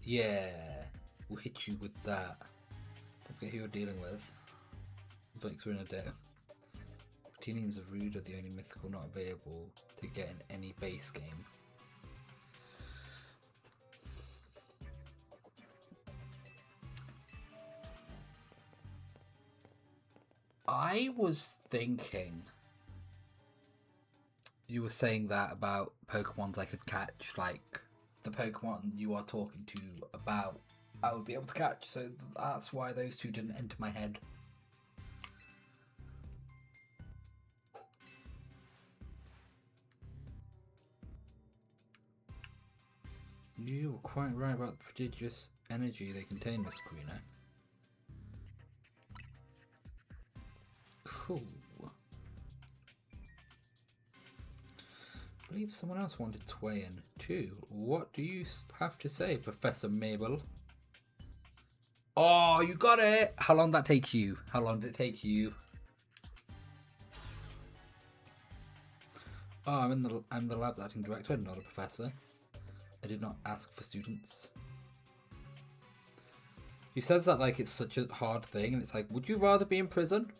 S1: Yeah, we'll hit you with that. Don't forget who you're dealing with. Vikes are in a debt. Teenies of Rude are the only mythical not available to get in any base game. I was thinking you were saying that about Pokemons I could catch, like the Pokemon you are talking to about I would be able to catch, so that's why those two didn't enter my head. You were quite right about the prodigious energy they contain, Miss Karina. Cool. I believe someone else wanted to weigh in too. What do you have to say, Professor Mabel? Oh, you got it! How long did that take you? How long did it take you? Oh, I'm the lab's acting director, not a professor. I did not ask for students. He says that like it's such a hard thing, and it's like, would you rather be in prison?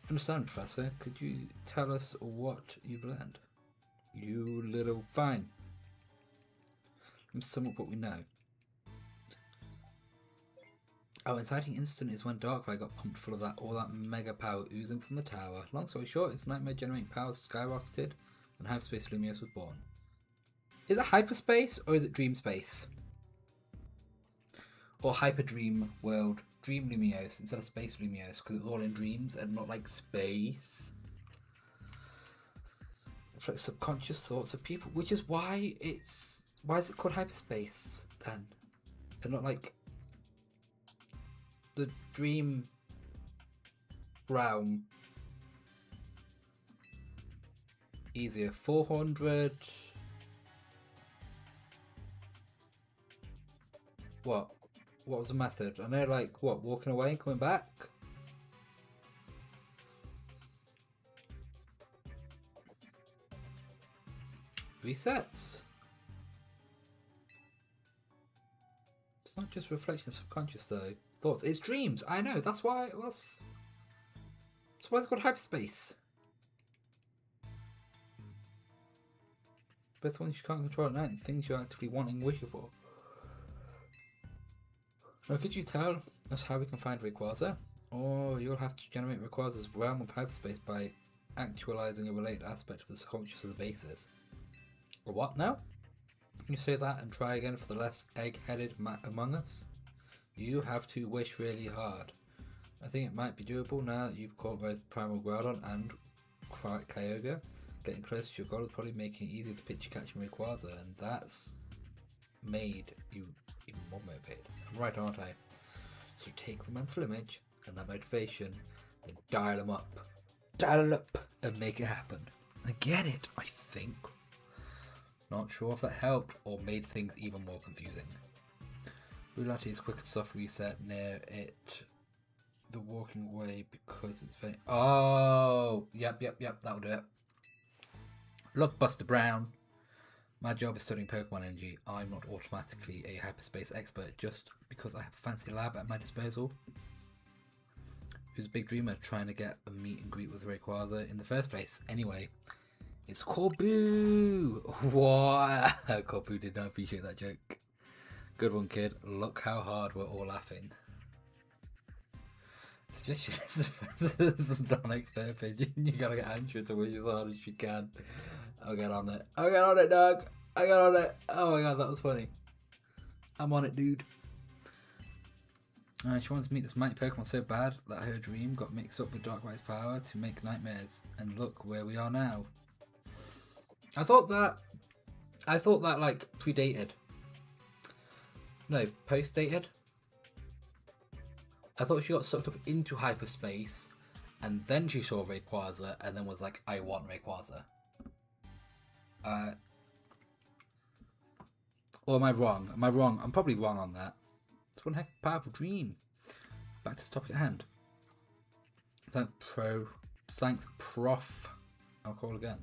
S1: Understand, Professor. Could you tell us what you've learned? You little fine. Let me sum up what we know. Our inciting incident is when Darkrai got pumped full of all that mega power oozing from the tower. Long story short, its nightmare generating power skyrocketed and Hyperspace Lumiose was born. Is it hyperspace or is it dream space? Or hyper dream world? Dream Lumiose instead of space Lumiose because it was all in dreams and not like space. It's like subconscious thoughts of people, which is why is it called hyperspace then? And not like the dream realm. Easier. 400. What? What was the method? I know, like, what, walking away and coming back? Resets. It's not just reflection of subconscious, though. Thoughts. It's dreams. I know. That's why it was. That's why it's called hyperspace. But it's ones you can't control at night and things you're actively wanting, wishing for. Now, could you tell us how we can find Rayquaza? Or you'll have to generate Rayquaza's realm of hyperspace by actualizing a related aspect of the subconscious of the basis. Or what now? Can you say that and try again for the less egg-headed among us? You have to wish really hard. I think it might be doable now that you've caught both Primal Groudon and Kyogre. Getting close to your goal is probably making it easier to picture catching Rayquaza, and that's made you even more motivated. I'm right, aren't I? So take the mental image and that motivation and dial them up. Dial it up and make it happen. I get it, I think. Not sure if that helped or made things even more confusing. Roulette is quick and soft reset near it. The walking away because it's very... Oh! Yep, that'll do it. Look, Buster Brown. My job is studying Pokemon energy. I'm not automatically a hyperspace expert just because I have a fancy lab at my disposal. Who's a big dreamer trying to get a meet and greet with Rayquaza in the first place? Anyway, it's Corbu! What? Corbu did not appreciate that joke. Good one, kid. Look how hard we're all laughing. Suggestion is a non-expert opinion. You gotta get Ansha to wish as hard as you can. I'll get on it. I'll get on it, dog. I got on it. Oh my god, that was funny. I'm on it, dude. She wanted to meet this mighty Pokemon so bad that her dream got mixed up with Darkright's power to make nightmares. And look where we are now. I thought that like predated. No, post-dated. I thought she got sucked up into hyperspace and then she saw Rayquaza and then was like, I want Rayquaza. Or am I wrong? Am I wrong? I'm probably wrong on that. It's one heck of a powerful dream. Back to the topic at hand. Thanks, Prof. I'll call again.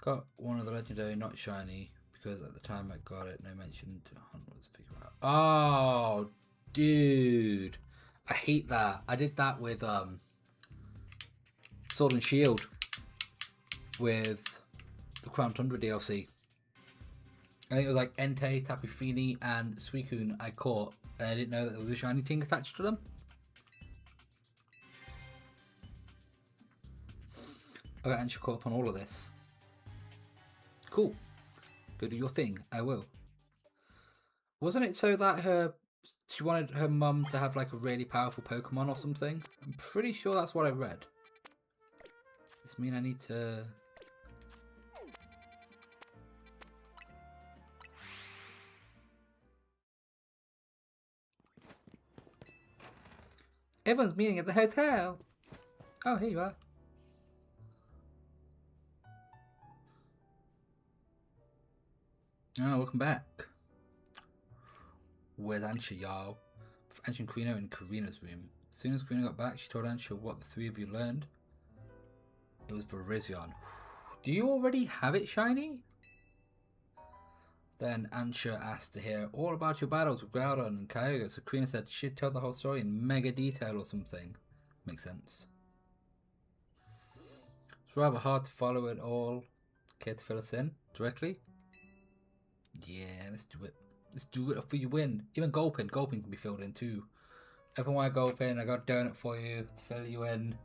S1: Got one of the legendary, not shiny, because at the time I got it, no mention to hunt was figure out. Oh, dude. I hate that. I did that with Sword and Shield with the Crown Tundra DLC. I think it was like Entei, Tapu Fini, and Suicune I caught, and I didn't know that there was a shiny thing attached to them. I got Ansha caught up on all of this. Cool. Go do your thing. I will. Wasn't it so that she wanted her mum to have like a really powerful Pokemon or something? I'm pretty sure that's what I read. Does this mean I need to... Everyone's meeting at the hotel. Oh, here you are. Oh, welcome back. Where's Ansha, y'all? Ansha and Karina in Karina's room. As soon as Karina got back, she told Ansha what the three of you learned. It was Virizion. Do you already have it shiny? Then Ansha asked to hear all about your battles with Groudon and Kyogre, so Karina said she'd tell the whole story in mega detail or something. Makes sense. It's rather hard to follow it all. Care to fill us in directly? Yeah, let's do it. Let's do it for you win. Even Gulpin can be filled in too. Everyone want Gulpin? I got a donut for you to fill you in.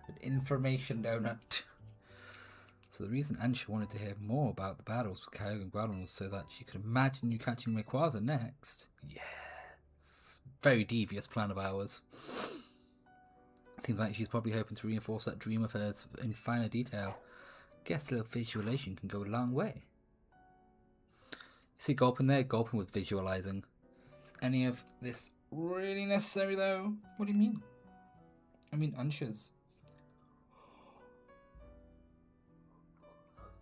S1: An information donut. So the reason Ansha wanted to hear more about the battles with Kyogre and Groudon was so that she could imagine you catching Rayquaza next. Yes. Very devious plan of ours. Seems like she's probably hoping to reinforce that dream of hers in finer detail. Guess a little visualization can go a long way. You see Gulpin there? Gulpin was visualizing. Is any of this really necessary though? What do you mean? I mean Ansha's.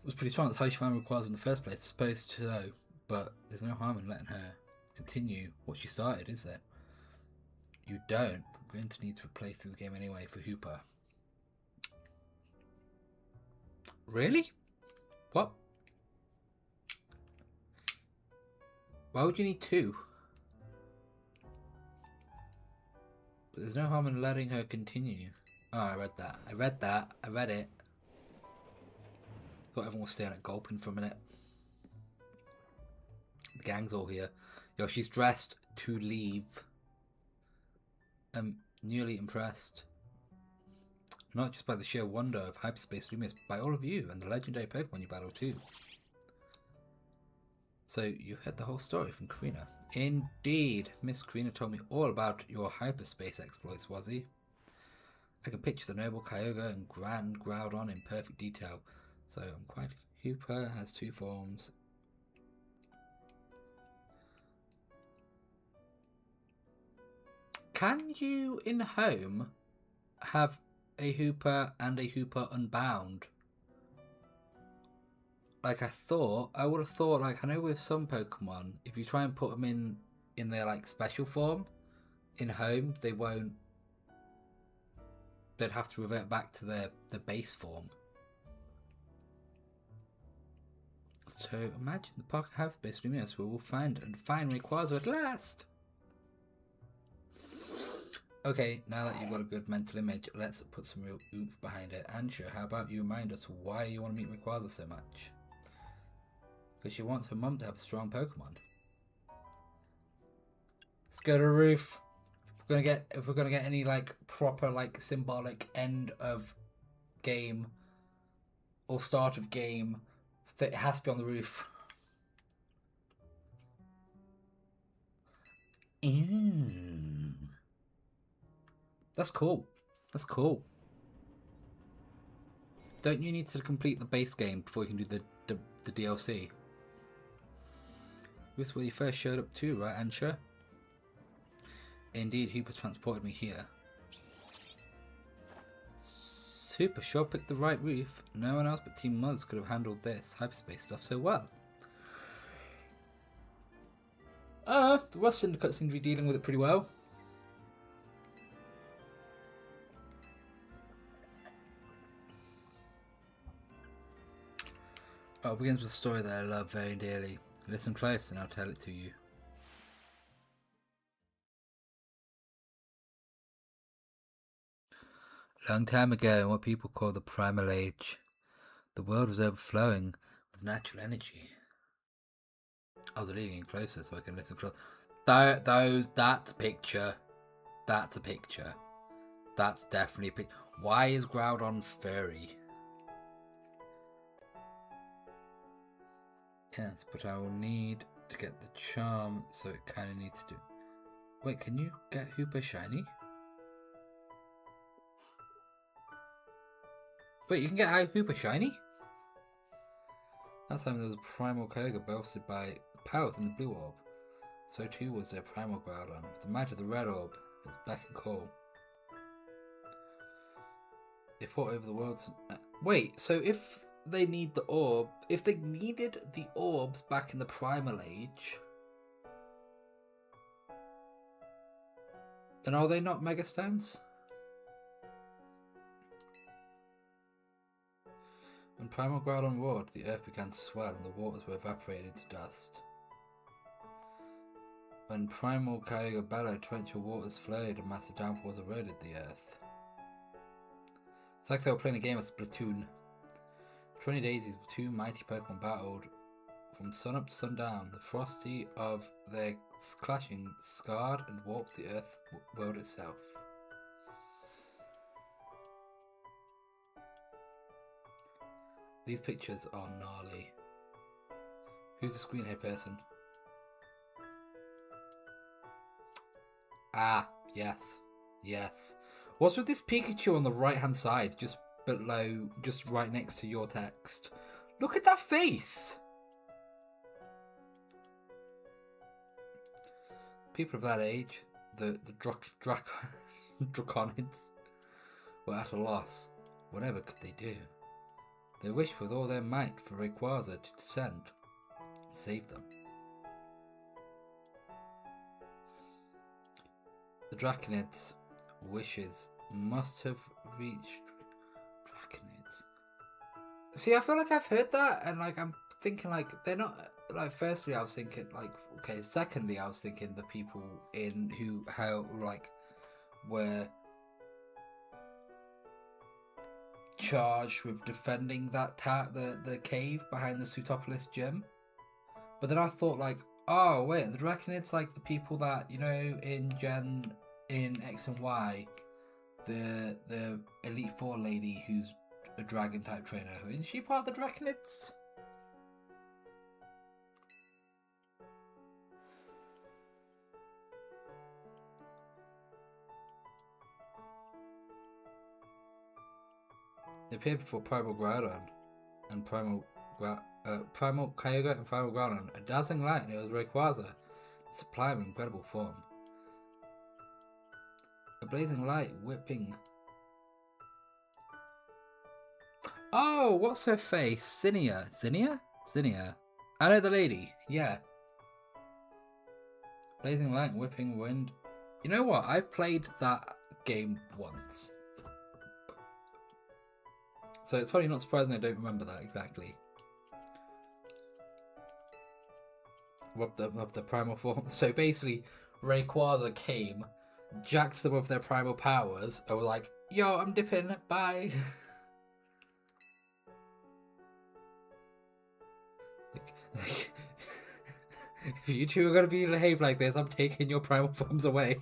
S1: It was pretty strong. That's how she found Rayquaza in the first place. I suppose so, but there's no harm in letting her continue what she started, is there? You don't. We're going to need to play through the game anyway for Hooper. Really? What? Why would you need two? But there's no harm in letting her continue. Oh, I read that. I read it. Thought everyone was staring at Gulpin for a minute. The gang's all here. Yo, she's dressed to leave. I'm nearly impressed. not just by the sheer wonder of Hyperspace Lumious, by all of you and the legendary Pokemon you battle too. So you heard the whole story from Karina. Indeed, Miss Karina told me all about your hyperspace exploits, Wazzy. I can picture the noble Kyogre and Grand Groudon in perfect detail. So I'm quite... Hooper has 2 forms. Can you, in home, have a Hooper and a Hooper Unbound? Like I would have thought, like, I know with some Pokemon, if you try and put them in their, like, special form, in home, they won't... They'd have to revert back to their base form. So imagine the Pocket Hyperspace Lumious where we'll find and find Rayquaza at last! Okay, now that you've got a good mental image, let's put some real oomph behind it. Ansha, how about you remind us why you want to meet Rayquaza so much? Because she wants her mum to have a strong Pokemon. Let's go to the roof. If we're gonna get any like proper like symbolic end of game or start of game, it has to be on the roof. That's cool. That's cool. Don't you need to complete the base game before you can do the DLC? This is where you first showed up too, right, Ansha? Indeed, Hooper transported me here. Hooper sure picked the right roof. No one else but Team Muzz could have handled this hyperspace stuff so well. The Rust Syndicate seem to be dealing with it pretty well. It begins with a story that I love very dearly. Listen close and I'll tell it to you. Long time ago, in what people call the Primal Age, the world was overflowing with natural energy. I was leaning in closer so I can listen close. That's a picture. That's a picture. That's definitely a picture. Why is Groudon furry? Yes, but I will need to get the charm, so it kind of needs to... Wait, can you get Hooper shiny? Wait, you can get Hooper shiny? That time there was a Primal Kyogre boasted by power within the blue orb. So too was their Primal Groudon. With the might of the red orb, its beck and call. They fought over the world's... Wait, so if they need the orb... If they needed the orbs back in the Primal Age... then are they not Mega Stones? When Primal Groudon roared, the earth began to swell and the waters were evaporated into dust. When Primal Kyogre bellowed, torrential waters flowed and massive downpours eroded the earth. It's like they were playing a game of Splatoon. For 20 days, these two mighty Pokemon battled from sunup to sundown. The ferocity of their clashing scarred and warped the earth world itself. These pictures are gnarly. Who's the screenhead person? Ah, yes. Yes. What's with this Pikachu on the right hand side, just below, just right next to your text? Look at that face! People of that age, the Draconids, were at a loss. Whatever could they do? They wished with all their might for Rayquaza to descend and save them. The Draconids' wishes must have reached Draconids. See, I feel like I've heard that, and like I'm thinking like they're not like. Firstly, I was thinking like okay. Secondly, I was thinking the people in who were charged with defending that the cave behind the Sutopolis gym. But then I thought like, oh wait, the Draconids like the people that, you know, in X and Y, the Elite Four lady who's a dragon type trainer. Isn't she part of the Draconids? They appeared before Primal Groudon and Primal Kyogre and Primal Groudon. A dazzling light, and it was Rayquaza. A sublime and incredible form. A blazing light whipping. Oh, what's her face? Zinnia. Zinnia? Zinnia. I know the lady. Yeah. Blazing light, whipping wind. You know what? I've played that game once. So it's probably not surprising I don't remember that exactly. Of the primal form. So basically, Rayquaza came, jacked some of their primal powers, and were like, yo, I'm dipping, bye. If you two are going to behave like this, I'm taking your primal forms away.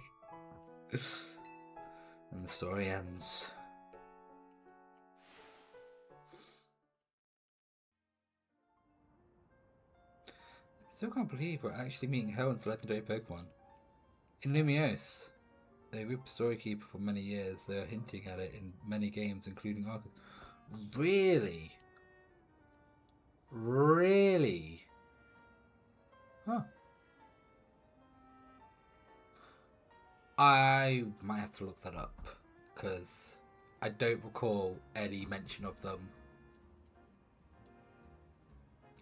S1: And the story ends. I still can't believe we're actually meeting Helen's legendary Pokemon. In Lumiose, they whipped Storykeeper for many years. They are hinting at it in many games, including Arceus. Really? Really? Huh. I might have to look that up, because I don't recall any mention of them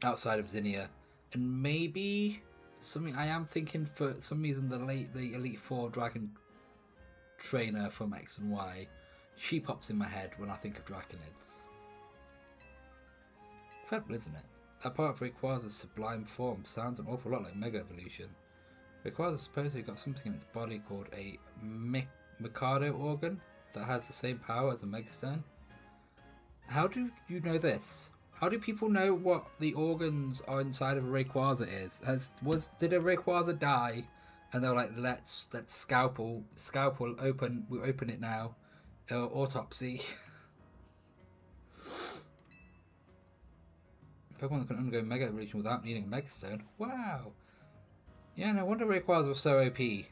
S1: outside of Zinnia. And maybe something I am thinking for some reason the Elite Four Dragon trainer from X and Y, she pops in my head when I think of Draconids. Incredible, isn't it? That part of Rayquaza's sublime form sounds an awful lot like Mega Evolution. Rayquaza supposedly got something in its body called a Mikado organ that has the same power as a Megastone. How do you know this? How do people know what the organs are inside of a Rayquaza is? Did a Rayquaza die, and they're like, let's scalpel open. We'll open it now. Autopsy. Pokemon that can undergo Mega Evolution without needing a Megastone. Wow. Yeah, no wonder Rayquaza was so OP. It's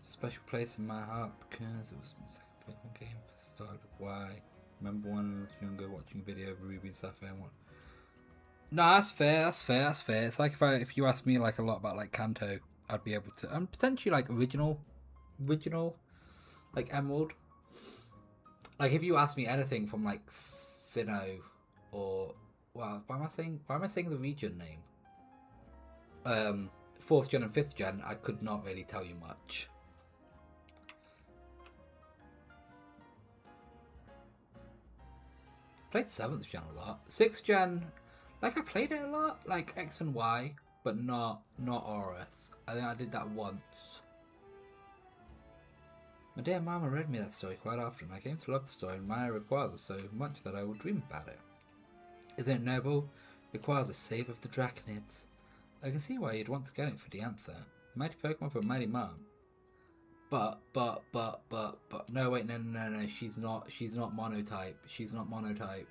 S1: a special place in my heart because it was my second Pokemon game. Started with Y. Remember when I was younger watching a video of Ruby and Sapphire and what? No, that's fair. It's like if you asked me like a lot about like Kanto, I'd be able to, and potentially like original, like Emerald. Like if you asked me anything from like Sinnoh or why am I saying the region name? 4th gen and 5th gen, I could not really tell you much. Played 7th gen a lot. 6th gen, like I played it a lot, like X and Y, but not Aurus. I think I did that once. My dear mama read me that story quite often. I came to love the story and admire Rayquaza so much that I will dream about it. Isn't it noble? Rayquaza, save of the Draconids. I can see why you'd want to get it for Diantha. Mighty Pokemon for a mighty mom. But no wait, no, she's not monotype. She's not monotype.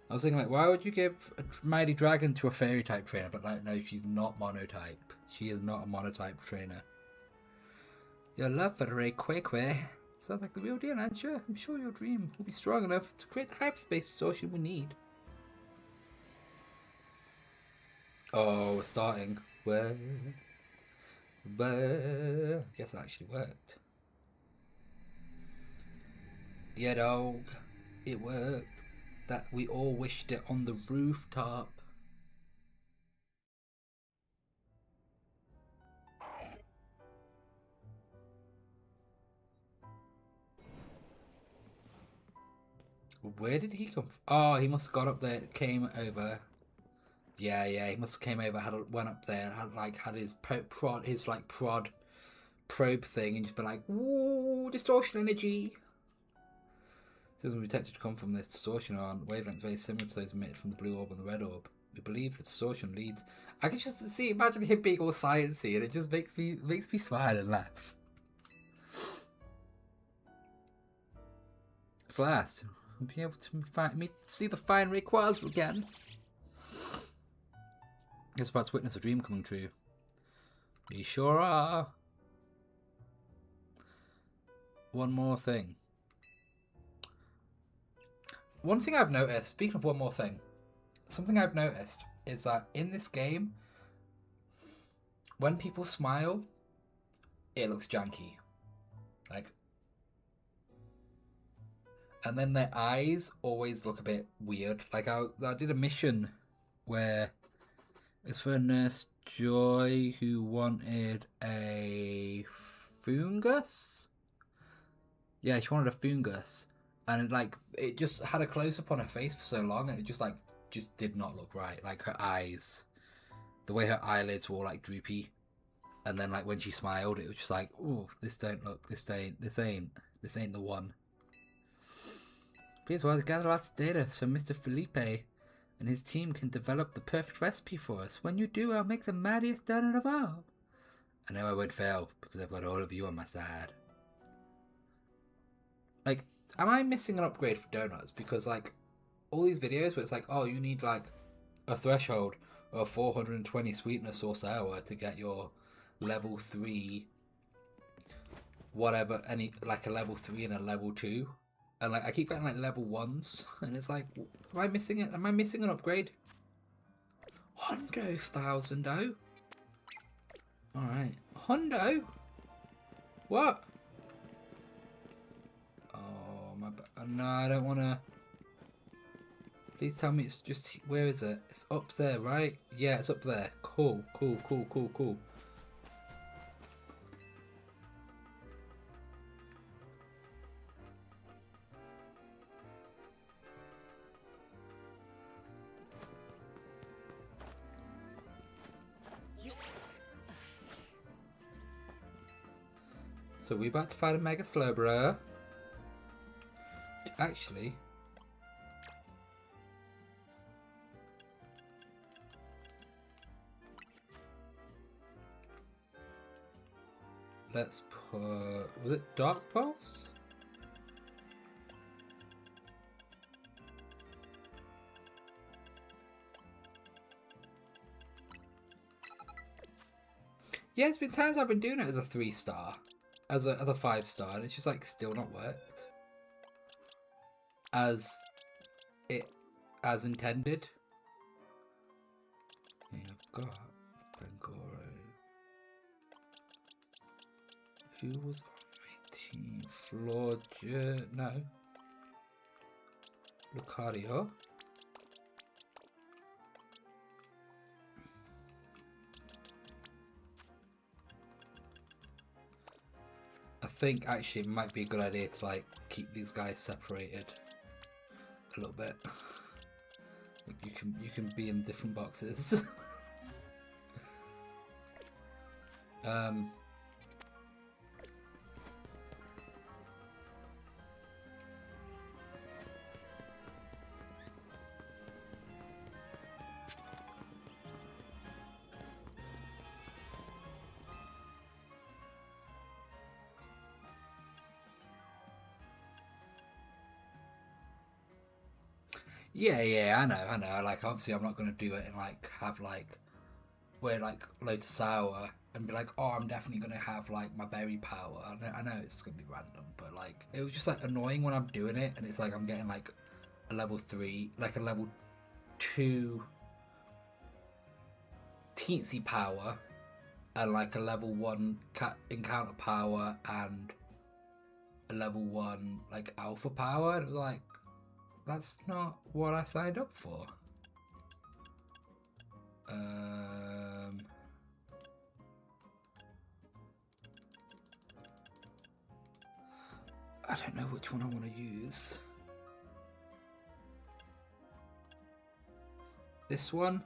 S1: I was thinking like, why would you give a mighty dragon to a fairy type trainer? But like, no, she's not monotype. She is not a monotype trainer. Your love for Rayquaza sounds like the real deal, Ansha. I'm sure your dream will be strong enough to create the hyperspace distortion we need. Oh, we're starting. Well, I guess that actually worked. Yeah, dog. It worked. That we all wished it on the rooftop. Where did he come from? Oh, he must have got up there, came over. Yeah, he must have came over, went up there, had his prod probe thing, and just been like, "Woo, distortion energy." Signals detected to come from this distortion are on wavelengths very similar to those emitted from the blue orb and the red orb. We believe the distortion leads. I can just imagine him being all sciencey, and it just makes me smile and laugh. At last, I'll be able to see the fine Rayquaza again. Guess about to witness a dream coming true. We sure are. One more thing. One thing I've noticed, speaking of one more thing, something I've noticed is that in this game, when people smile, it looks janky. Like, and then their eyes always look a bit weird. Like, I did a mission where it's for Nurse Joy who wanted a fungus. Yeah, she wanted a fungus. And it just had a close up on her face for so long, and it just did not look right. Like her eyes, the way her eyelids were all droopy, and then when she smiled, it was just oh, this ain't the one. Please, gather lots of data so Mr. Felipe and his team can develop the perfect recipe for us. When you do, I'll make the mightiest donut of all. I know I won't fail because I've got all of you on my side. Am I missing an upgrade for donuts? Because all these videos where it's oh, you need a threshold of 420 sweetness or sour to get your level 3 whatever, any a level 3 and a level 2, and I keep getting level 1s, and it's am I missing it? Am I missing an upgrade? $100,000. Alright. Hundo? What? No, I don't want to. Please tell me it's just. Where is it? It's up there, right? Yeah, it's up there. Cool. So we're about to fight a Mega Slowbro. Actually, let's put, was it Dark Pulse? Yeah, it's been times I've been doing it as a 3-star, as a 5-star, and it's just still not worked as intended. Yeah, I've got Bangoro. Who was on my team? Florger? No. Lucario. I think actually it might be a good idea to keep these guys separated a little bit. You can be in different boxes. Yeah, I know. Obviously, I'm not gonna do it and have wear loads of sour and be oh, I'm definitely gonna have my berry power. I know it's gonna be random, but it was just annoying when I'm doing it and it's I'm getting a level 3, a level 2 teensy power and a level 1 encounter power and a level 1 alpha power, and it was that's not what I signed up for. I don't know which one I want to use. This one?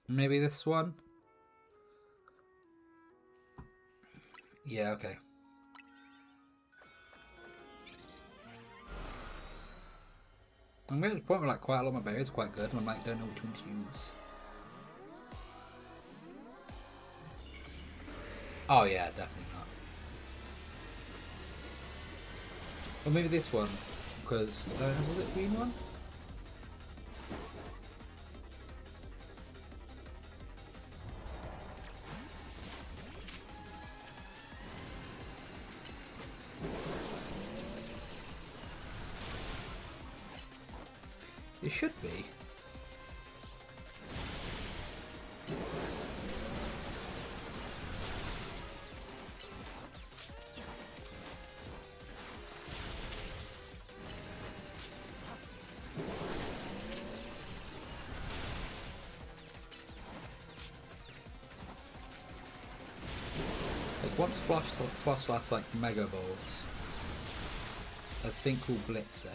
S1: Maybe this one? Yeah, okay. I'm getting to the point where like quite a lot of my berries are quite good and I like don't know which one to use. Oh yeah, definitely not. Or maybe this one, because was it green one? It should be. Like once Floss lasts like Mega Balls, I think we'll blitz it.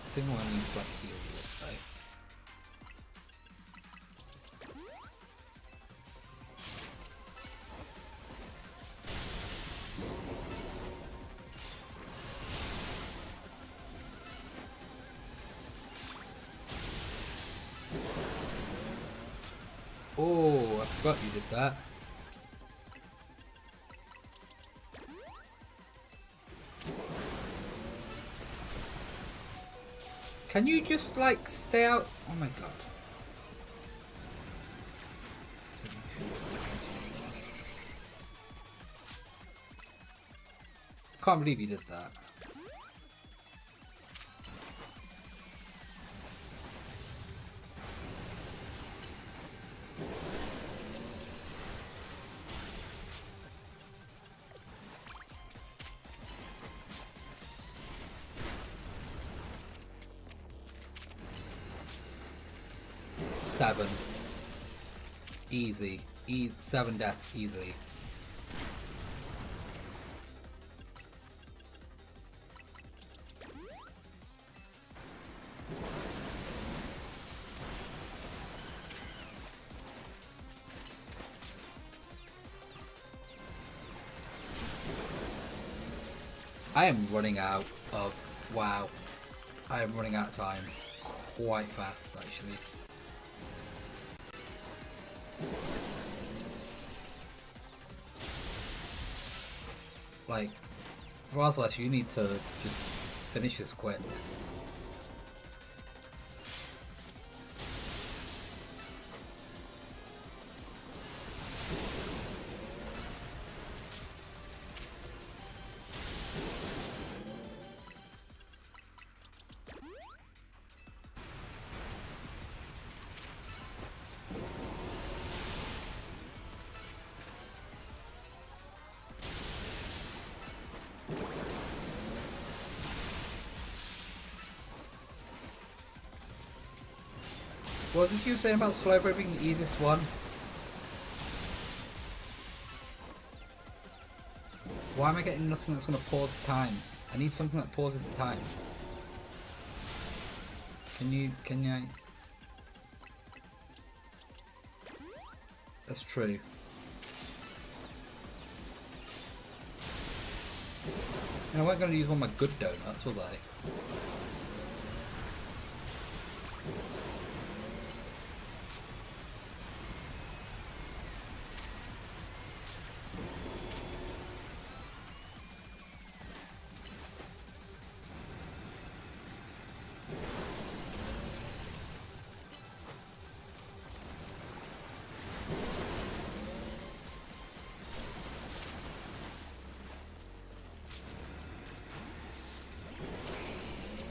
S1: I think I need to like heal you though. Oh, I forgot you did that. Can you just like stay out? Oh my god. Can't believe you did that. Seven. Easy. 7 deaths easily. I am running out of... Wow. I am running out of time quite fast, actually. Like, Razlash, you need to just finish this quick. What did you say about Slowbro being the easiest one? Why am I getting nothing that's going to pause the time? I need something that pauses the time. Can you... That's true. And I wasn't going to use one of my good donuts, was I?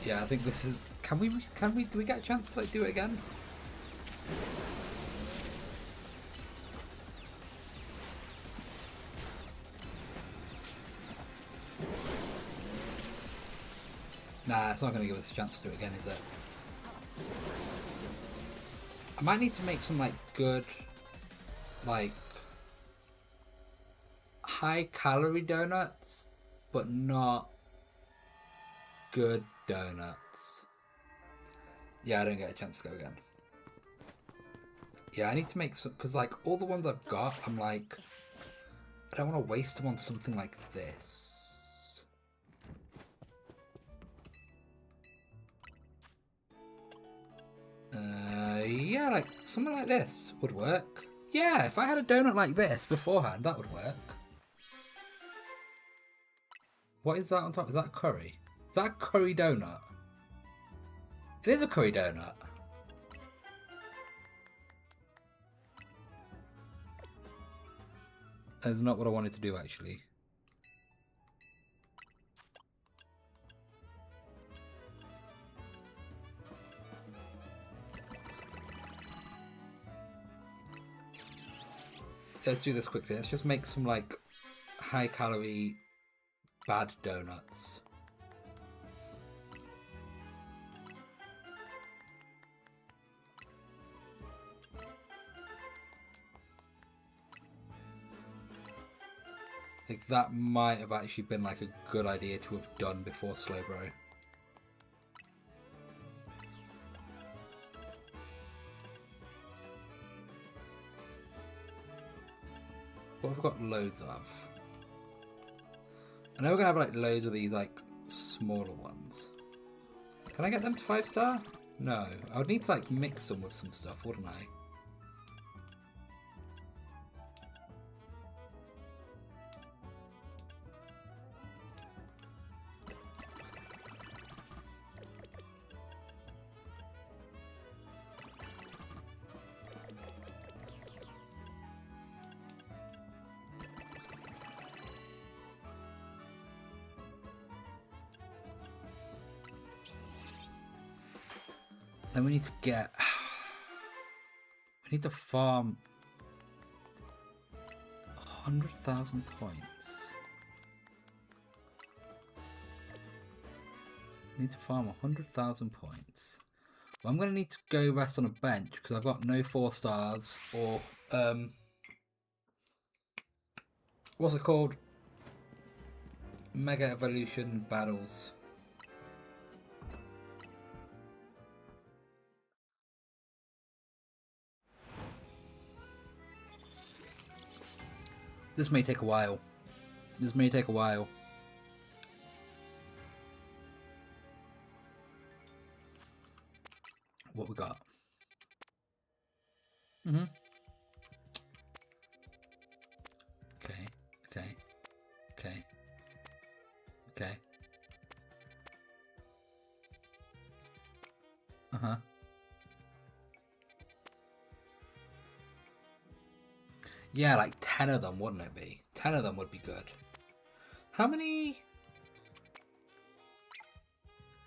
S1: Yeah, I think this is... Can we, do we get a chance to like do it again? Nah, it's not going to give us a chance to do it again, is it? I might need to make some, like, good, like, high-calorie donuts, but not good donuts. Yeah, I don't get a chance to go again. Yeah, I need to make some, because, like, all the ones I've got, I'm like, I don't want to waste them on something like this. Yeah, like, something like this would work. Yeah, if I had a donut like this beforehand, that would work. What is that on top? Is that curry? Is that a curry donut? It is a curry donut. That's not what I wanted to do, actually. Let's do this quickly. Let's just make some, like, high-calorie, bad donuts. Like, that might have actually been, like, a good idea to have done before Slowbro. What have we got loads of? I know we're gonna have like loads of these like smaller ones. Can I get them to 5-star? No. I would need to like mix them with some stuff, wouldn't I? Then we need to get... We need to farm 100,000 points. We need to farm 100,000 points. Well, I'm going to need to go rest on a bench because I've got no 4 stars or... what's it called? Mega Evolution Battles. This may take a while. This may take a while. What we got? Okay. Okay. Yeah, like 10 of them, wouldn't it be? 10 of them would be good. How many...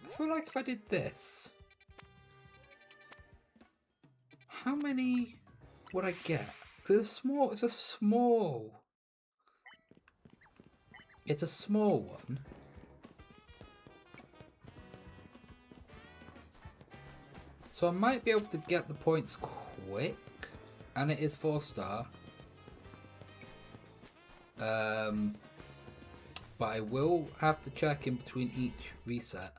S1: I feel like if I did this... How many would I get? Because it's small, it's a small... It's a small one. So I might be able to get the points quick. And it is 4-star. But I will have to check in between each reset.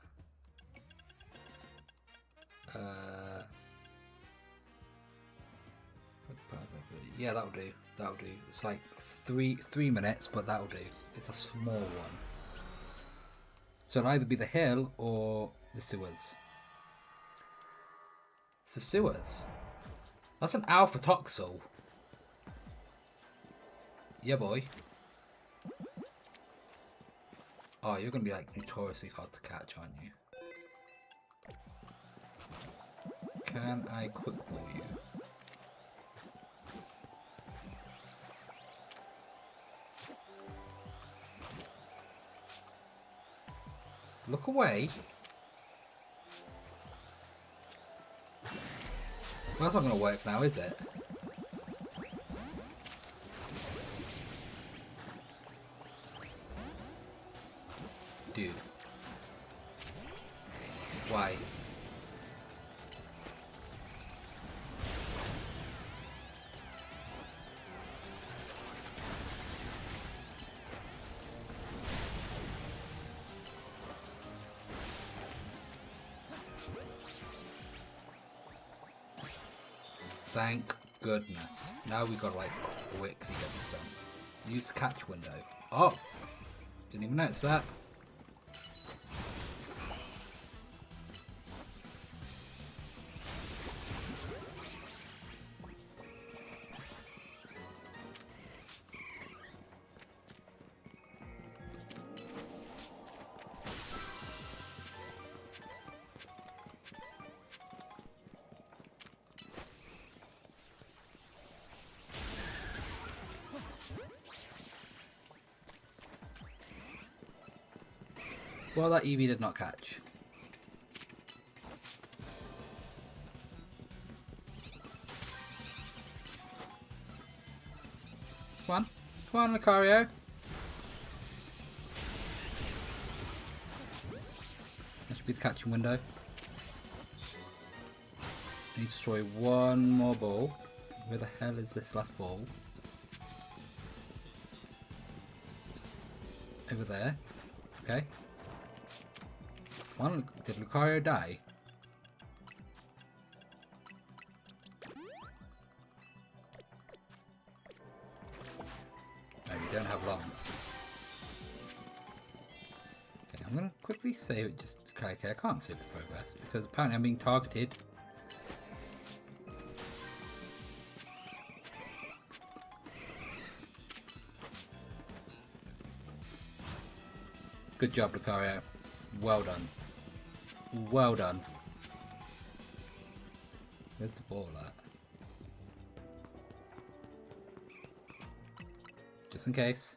S1: Yeah, that'll do. That'll do. It's like three minutes, but that'll do. It's a small one. So it'll either be the hill or the sewers. It's the sewers. That's an Alpha Toxel. Yeah, boy. Oh, you're gonna be like notoriously hard to catch, aren't you? Can I quick ball you? Look away. Well, that's not gonna work now, is it? Dude. Why? Thank goodness. Now we gotta like quickly get this done. Use the catch window. Oh! Didn't even notice that. Well, that Eevee did not catch. Come on. Come on, Lucario. That should be the catching window. I need to destroy one more ball. Where the hell is this last ball? Over there. Okay. One, did Lucario die? No, we don't have long. Okay, I'm gonna quickly save it. Just okay, I can't save the progress because apparently I'm being targeted. Good job, Lucario. Well done. Well done. Where's the ball at? Just in case.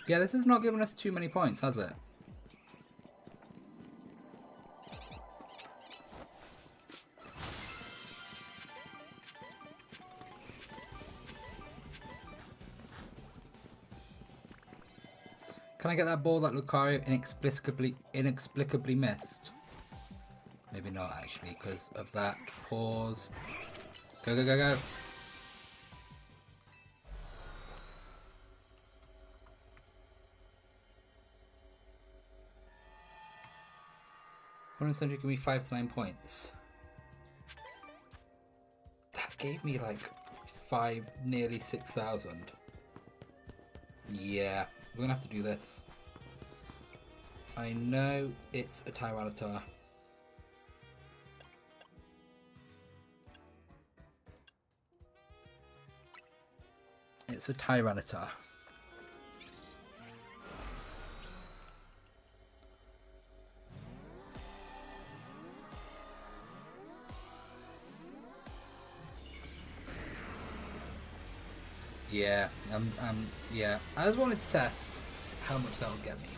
S1: Yeah, this has not given us too many points, has it? Can I get that ball that Lucario inexplicably missed? Maybe not actually, because of that pause. Go, go, go, go! One century give me 5 to 9 points. That gave me like nearly 6,000. Yeah. We're gonna have to do this. I know it's a Tyranitar. It's a Tyranitar. Yeah, yeah. I just wanted to test how much that would get me.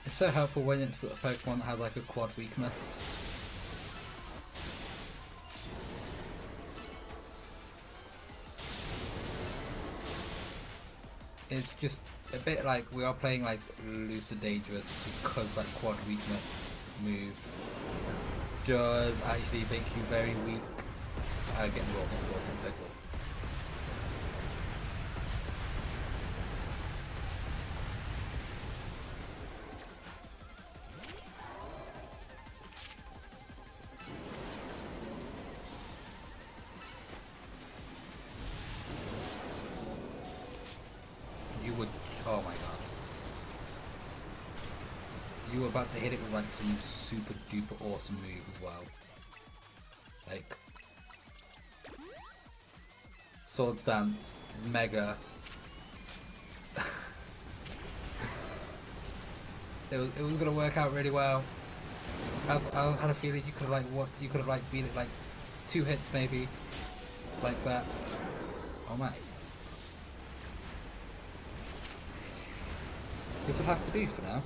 S1: It's so helpful when it's a Pokemon that has like a quad weakness. It's just a bit like we are playing like Lucid Dangerous because that quad weakness move does actually make you very weak. Getting rolled. about to hit it with like some super duper awesome move as well. Like Swords Dance, Mega. it was gonna work out really well. I had a feeling you could have beat it like 2 hits maybe, like that. Oh my! This will have to do for now.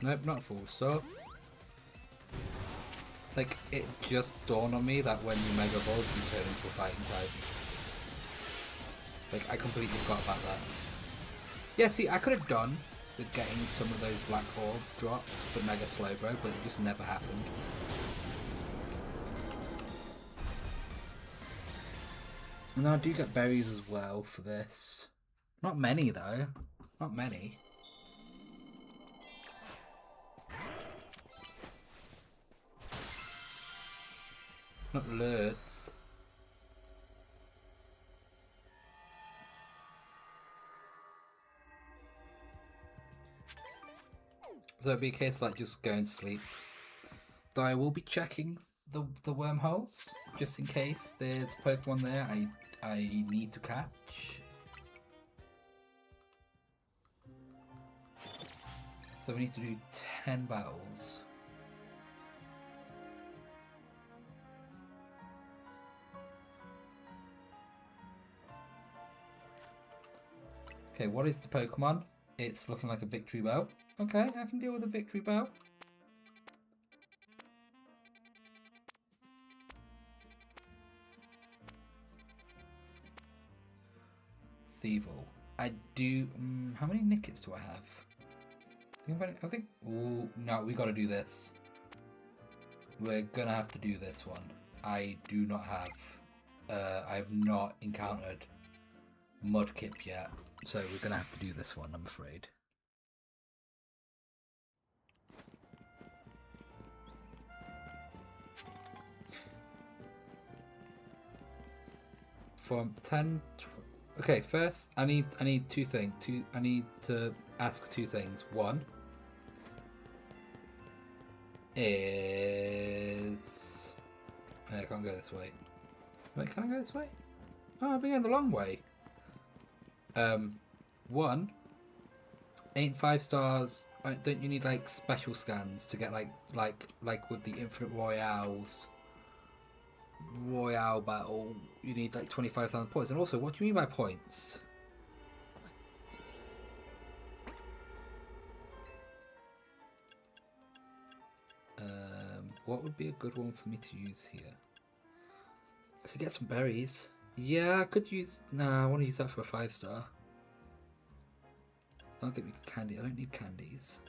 S1: Nope, not full stop. Like, it just dawned on me that when you Mega Evolve, you turn into a Fighting Titan. Like, I completely forgot about that. Yeah, see, I could have done with getting some of those Black Orb drops for Mega Slowbro, but it just never happened. And then I do get berries as well for this. Not many, though. Not many. Not loads. So it'd be a case like just going to sleep. Though I will be checking the wormholes just in case there's a Pokemon there I need to catch. So we need to do 10 battles. Okay, what is the Pokemon? It's looking like a Victreebel. Okay, I can deal with a Victreebel. Thievul. I do... how many Nickets do I have? I think... Ooh, no, we gotta do this. We're gonna have to do this one. I do not have... I have not encountered Mudkip yet. So we're gonna have to do this one, I'm afraid. From 10... Okay, first I need 2 things. I need to ask 2 things. One is... I can't go this way. Wait, can I go this way? Oh, I've been going the long way. 1 ain't 5 stars. Don't you need like special scans to get like with the Infinite Royale battle? You need like 25,000 points. And also, what do you mean by points? What would be a good one for me to use here? I could get some berries. Yeah, I could use... Nah, I want to use that for a 5-star. Don't get me candy. I don't need candies.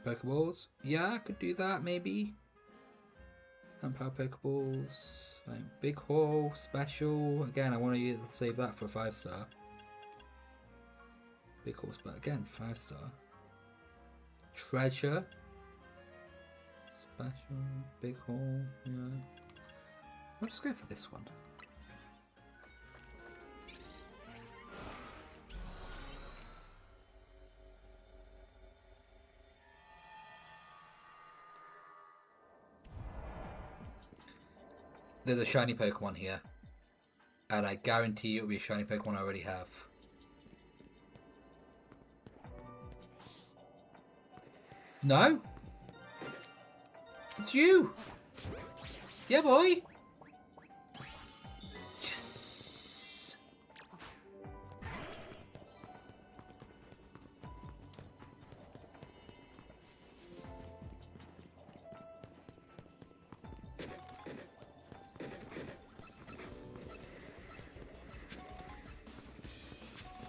S1: Pokeballs? Yeah, I could do that, maybe. Power Pokeballs. Right, big haul, special. Again, I want to save that for a 5-star. Big haul, but again, 5-star. Treasure. Special, big haul, yeah. I'll just go for this one. There's a shiny Pokemon here. And I guarantee it'll be a shiny Pokemon I already have. No? It's you! Yeah, boy! Yes!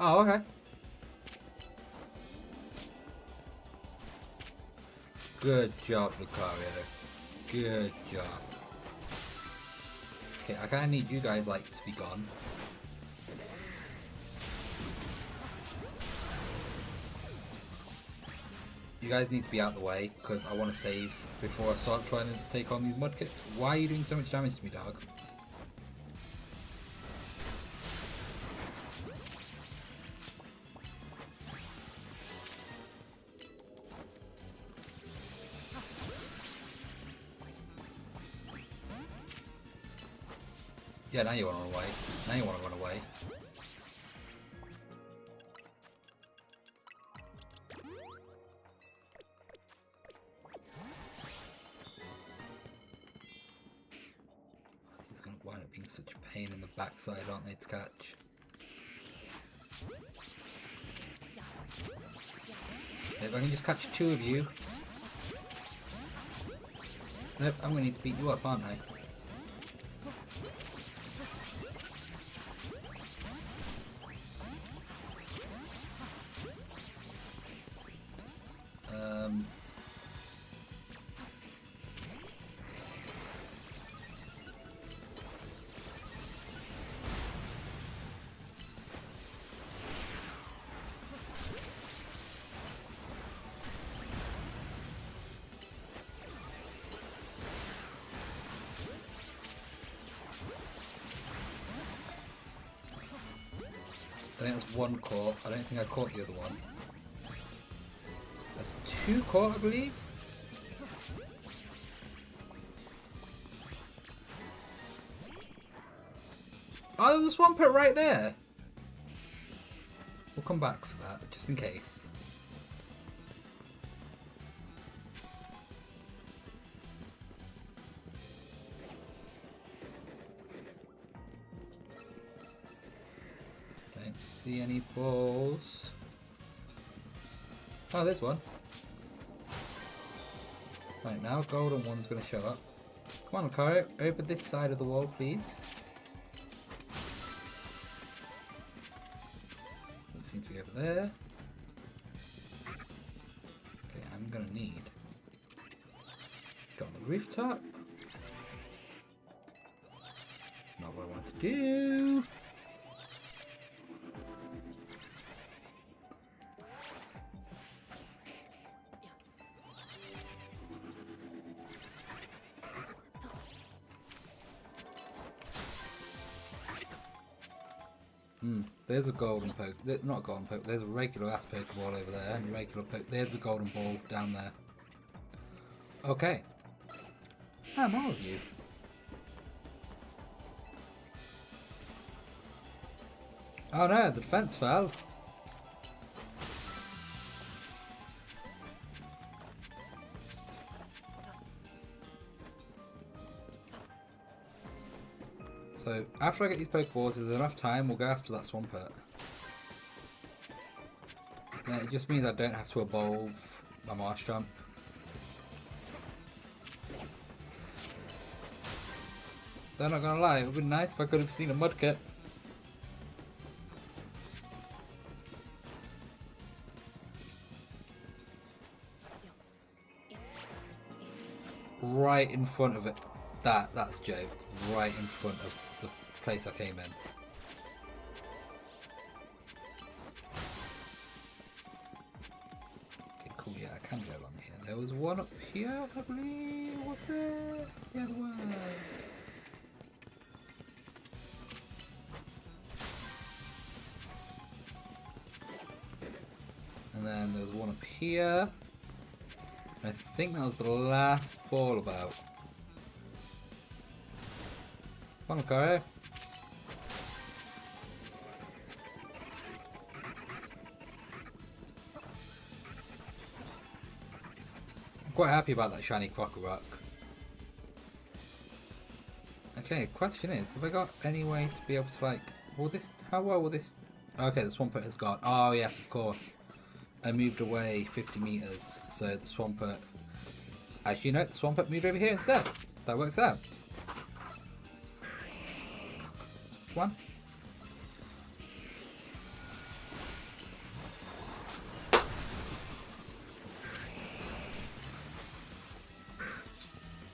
S1: Oh, okay. Good job, Lucario. Good job. Okay, I kinda need you guys, like, to be gone. You guys need to be out of the way, because I want to save before I start trying to take on these mudkits. Why are you doing so much damage to me, dog? Yeah, now you want to run away. Now you want to run away. He's going to wind up being such a pain in the backside, aren't they, to catch? If I can just catch two of you. Nope, I'm going to need to beat you up, aren't I? I think that's one caught. I don't think I caught the other one. That's two caught, I believe. Oh, there's one put right there. We'll come back for that, just in case. Don't see any balls. Oh, there's one. Right, now golden one's going to show up. Come on, Lucario, over this side of the wall, please. Doesn't seem to be over there. Okay, I'm going to need... Go on the rooftop. Not what I wanted to do. There's a golden poke. Not a golden poke. There's a regular ass Pokeball over there, and a regular poke. There's a golden ball down there. Okay. More of you. Oh no, the defense fell. So, after I get these Pokeballs, if there's enough time, we'll go after that Swampert. Then it just means I don't have to evolve my Marshtomp. They're not gonna lie, it would be nice if I could have seen a Mudkip. Right in front of it. That's a joke. Right in front of the place I came in. Okay, cool, yeah, I can go along here. There was one up here, I believe, was there? Yeah, there was. And then there was one up here. I think that was the last ball about. Come on, Lucario. I'm quite happy about that shiny Krokorok. Okay, question is, have I got any way to be able to, like, will this, how well will this, okay, the Swampert has gone, oh yes, of course. I moved away 50 meters, so the Swampert, actually, you know, the Swampert moved over here instead. That works out. One.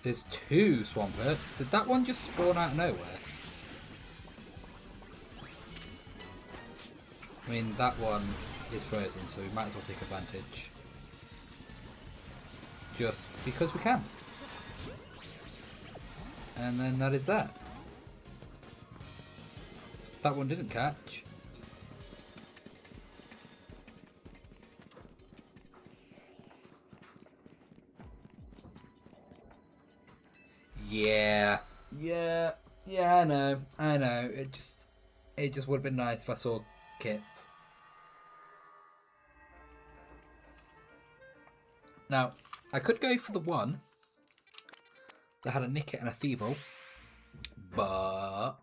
S1: There's 2 Swamperts. Did that one just spawn out of nowhere? I mean, that one is frozen, so we might as well take advantage. Just because we can. And then that is that. That one didn't catch. Yeah, I know. It just would have been nice if I saw Kip. Now, I could go for the one that had a Nickit and a Thievul, but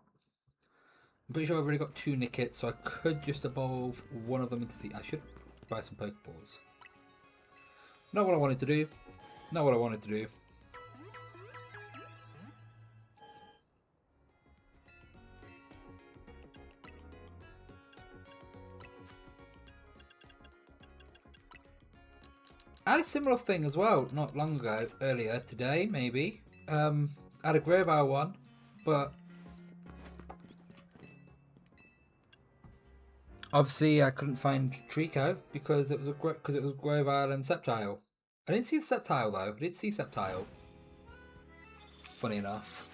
S1: I'm pretty sure I've already got 2 Nickits, so I could just evolve one of them into I should buy some Pokeballs. Not what I wanted to do. Not what I wanted to do. I had a similar thing as well, not long ago, earlier today, maybe. I had a Grovyle one, but obviously I couldn't find Trico because it was Grovyle and Sceptile. I didn't see the Sceptile though. I did see Sceptile. Funny enough.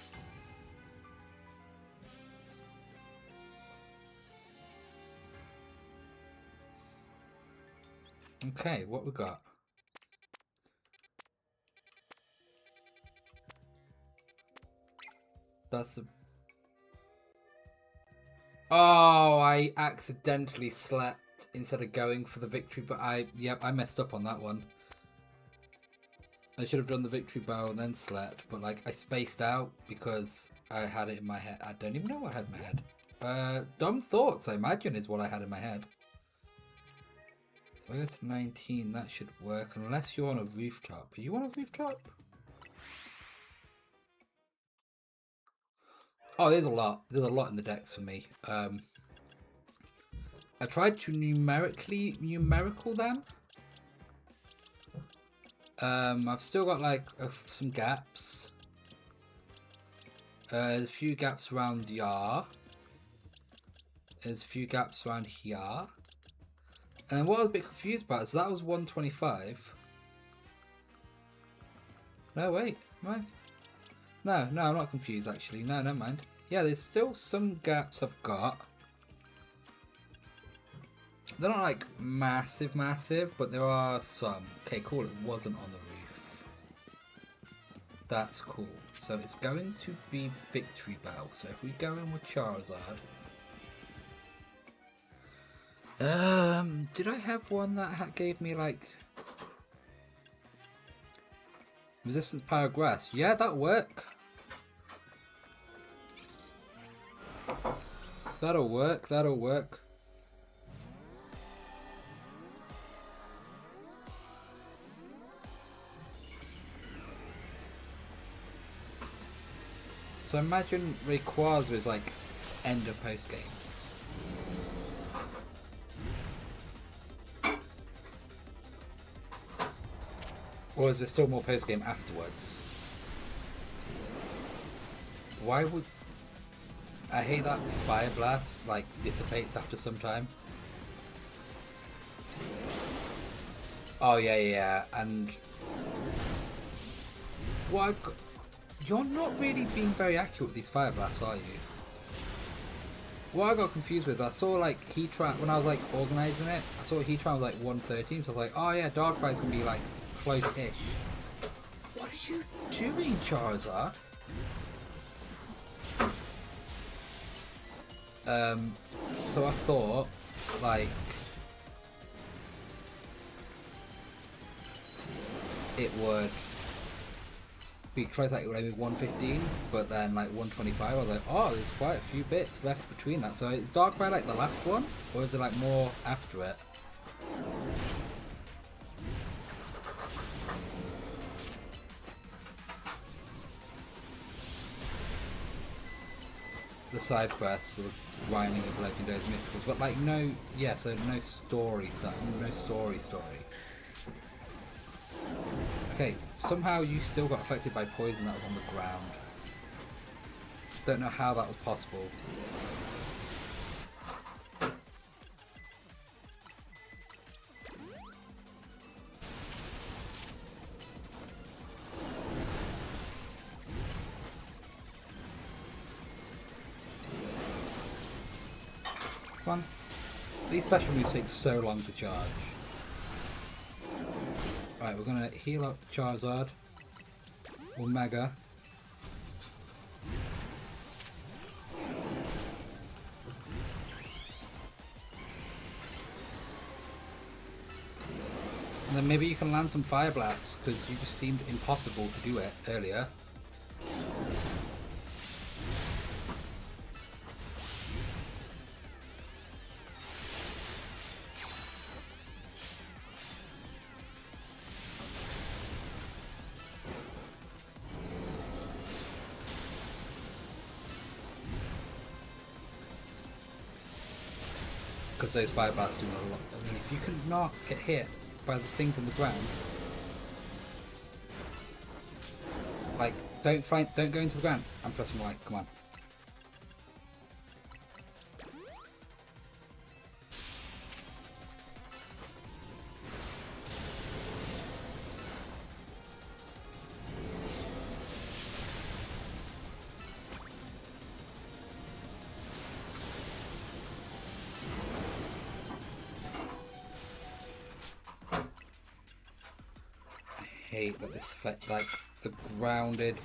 S1: Okay, what we got? That's a... Oh, I accidentally slept instead of going for the victory, but I messed up on that one. I should have done the victory bow and then slept, but like I spaced out because I had it in my head. I don't even know what I had in my head. Dumb thoughts, I imagine, is what I had in my head. If I go to 19, that should work, unless you're on a rooftop. Are you on a rooftop? Oh, there's a lot. There's a lot in the decks for me. I tried to numerical them. I've still got like some gaps. There's a few gaps around Yar. There's a few gaps around here. And what I was a bit confused about is that was 125. No, wait. Am I? No, I'm not confused actually. No, never mind. Yeah, there's still some gaps I've got. They're not like massive, but there are some. Okay, cool. It wasn't on the roof. That's cool. So it's going to be Victory Bell. So if we go in with Charizard. Did I have one that gave me like Resistance Power Grass? Yeah, that'll work. That'll work. So imagine Rayquaza is like end of post game. Or is there still more post game afterwards? Why would... I hate that Fire Blast like dissipates after some time. Oh yeah, and what? You're not really being very accurate with these Fire Blasts, are you? What I got confused with, I saw like Heatran when I was like organising it. I saw Heatran was like 113, so I was like, oh yeah, Darkrai's gonna be like close-ish. What are you doing, Charizard? So I thought, like, it would be close, like maybe 115, but then like 125. I was like, oh, there's quite a few bits left between that. So is Darkrai like the last one, or is there like more after it? The side quests, or the grinding of legendaries, mythicals, but like no, yeah, so no story, so no story. Okay, Okay, somehow you still got affected by poison that was on the ground. Don't know how that was possible. Fun. These special moves take so long to charge. Right, we're gonna heal up Charizard. Omega. And then maybe you can land some Fire Blasts, because you just seemed impossible to do it earlier. Because those Fire Blasts do a lot. I mean, if you can not get hit by the things on the ground, like, don't go into the ground. I'm pressing Y, come on. I hate that this effect, like, the grounded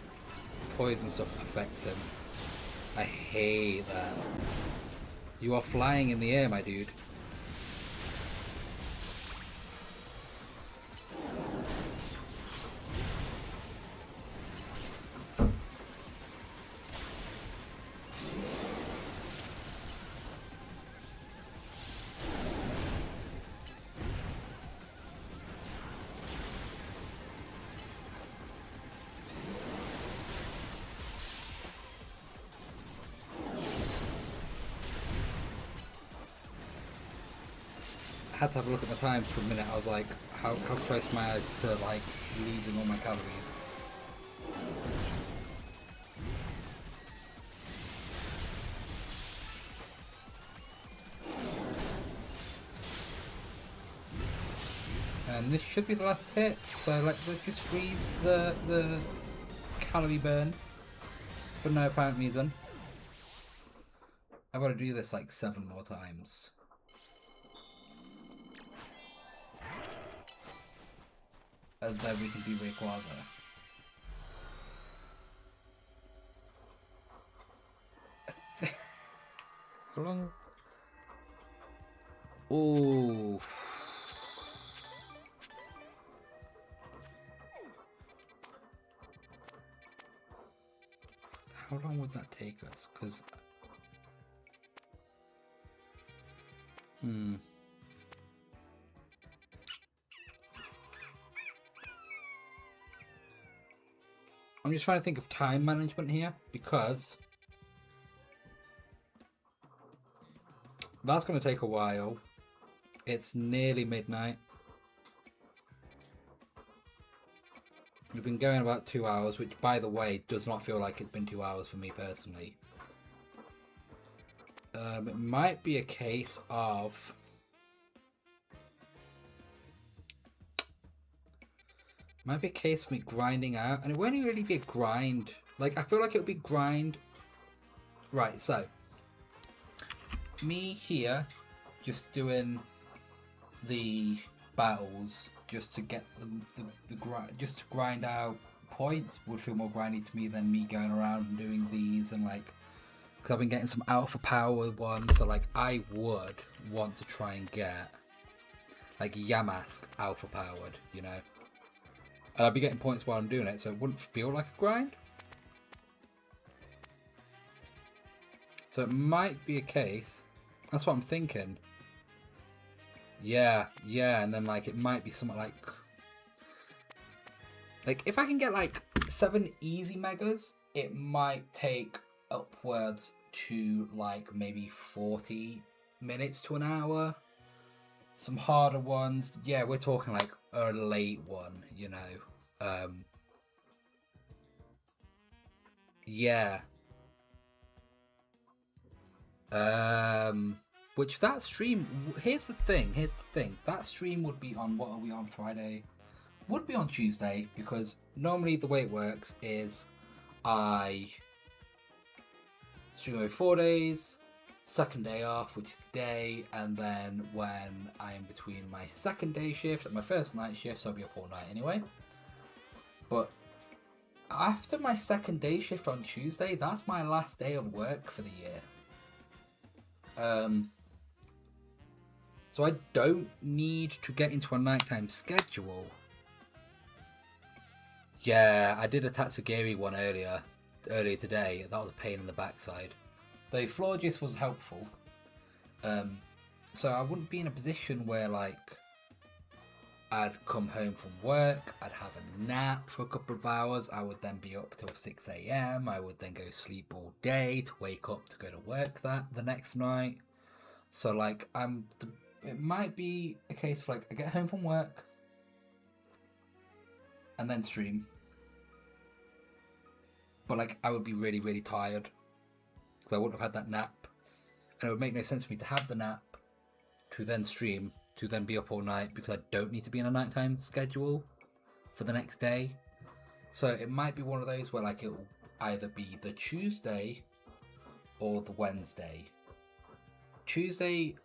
S1: poison stuff affects him. I hate that. You are flying in the air, my dude. I had to have a look at my time for a minute. I was like, how close am I to like losing all my calories? And this should be the last hit, so let's just freeze the calorie burn for no apparent reason. I've got to do this like 7 more times. And then we can do Rayquaza. How long? Ooh. How long would that take us? Because... I'm just trying to think of time management here, because that's going to take a while. It's nearly midnight. We've been going about 2 hours, which, by the way, does not feel like it's been 2 hours for me personally. It might be a case of... Might be a case of me grinding out, and it won't really be a grind. Like, I feel like it would be grind. Right, so me here just doing the battles just to get the grind, just to grind out points would feel more grindy to me than me going around and doing these, and like, because I've been getting some alpha power ones, so like I would want to try and get like Yamask alpha powered, you know. And I'd be getting points while I'm doing it, so it wouldn't feel like a grind. So it might be a case. That's what I'm thinking. Yeah, and then like it might be something like if I can get like 7 easy megas, it might take upwards to like maybe 40 minutes to an hour. Some harder ones, yeah, we're talking like a late one, you know. Yeah. Which that stream, here's the thing, that stream would be on, what are we on Friday? Would be on Tuesday, because normally the way it works is I stream over 4 days, second day off, which is today, and then when I'm between my second day shift and my first night shift, so I'll be up all night anyway. But after my second day shift on Tuesday, that's my last day of work for the year. So I don't need to get into a nighttime schedule. Yeah, I did a Tatsugiri one earlier today. That was a pain in the backside. The Florgis was helpful. So I wouldn't be in a position where like I'd come home from work, I'd have a nap for a couple of hours, I would then be up till 6 a.m, I would then go sleep all day to wake up to go to work the next night. So like it might be a case of like I get home from work and then stream. But like I would be really, really tired because I wouldn't have had that nap. And it would make no sense for me to have the nap, to then stream, to then be up all night because I don't need to be in a nighttime schedule for the next day. So it might be one of those where like it'll either be the Tuesday or the Wednesday. Tuesday,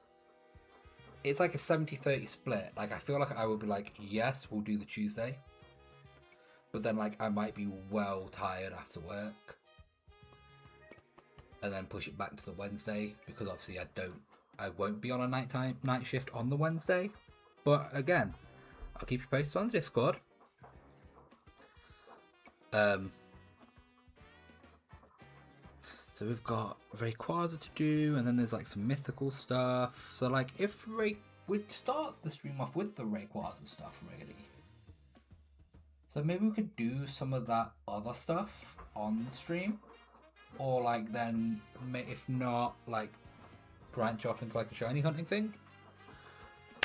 S1: it's like a 70-30 split. Like I feel like I would be like, yes, we'll do the Tuesday. But then like I might be well tired after work. And then push it back to the Wednesday because obviously I won't be on a night shift on the Wednesday. But again, I'll keep you posted on Discord. So we've got Rayquaza to do, and then there's like some mythical stuff. So like if we'd start the stream off with the Rayquaza stuff really. So maybe we could do some of that other stuff on the stream. Or like then, if not, like branch off into like a shiny hunting thing.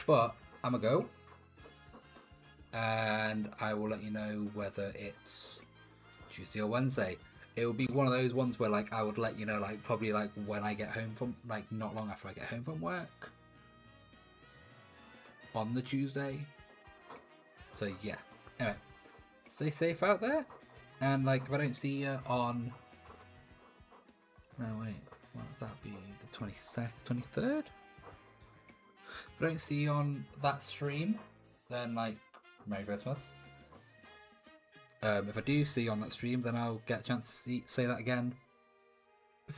S1: But I'm gonna go. And I will let you know whether it's Tuesday or Wednesday. It will be one of those ones where like I would let you know like probably like when I get home from like not long after I get home from work. On the Tuesday. So yeah. Anyway. Stay safe out there. And like if I don't see you on... No wait. What would that be? The 22nd, 23rd? If I don't see you on that stream, then like Merry Christmas. If I do see you on that stream, then I'll get a chance to say that again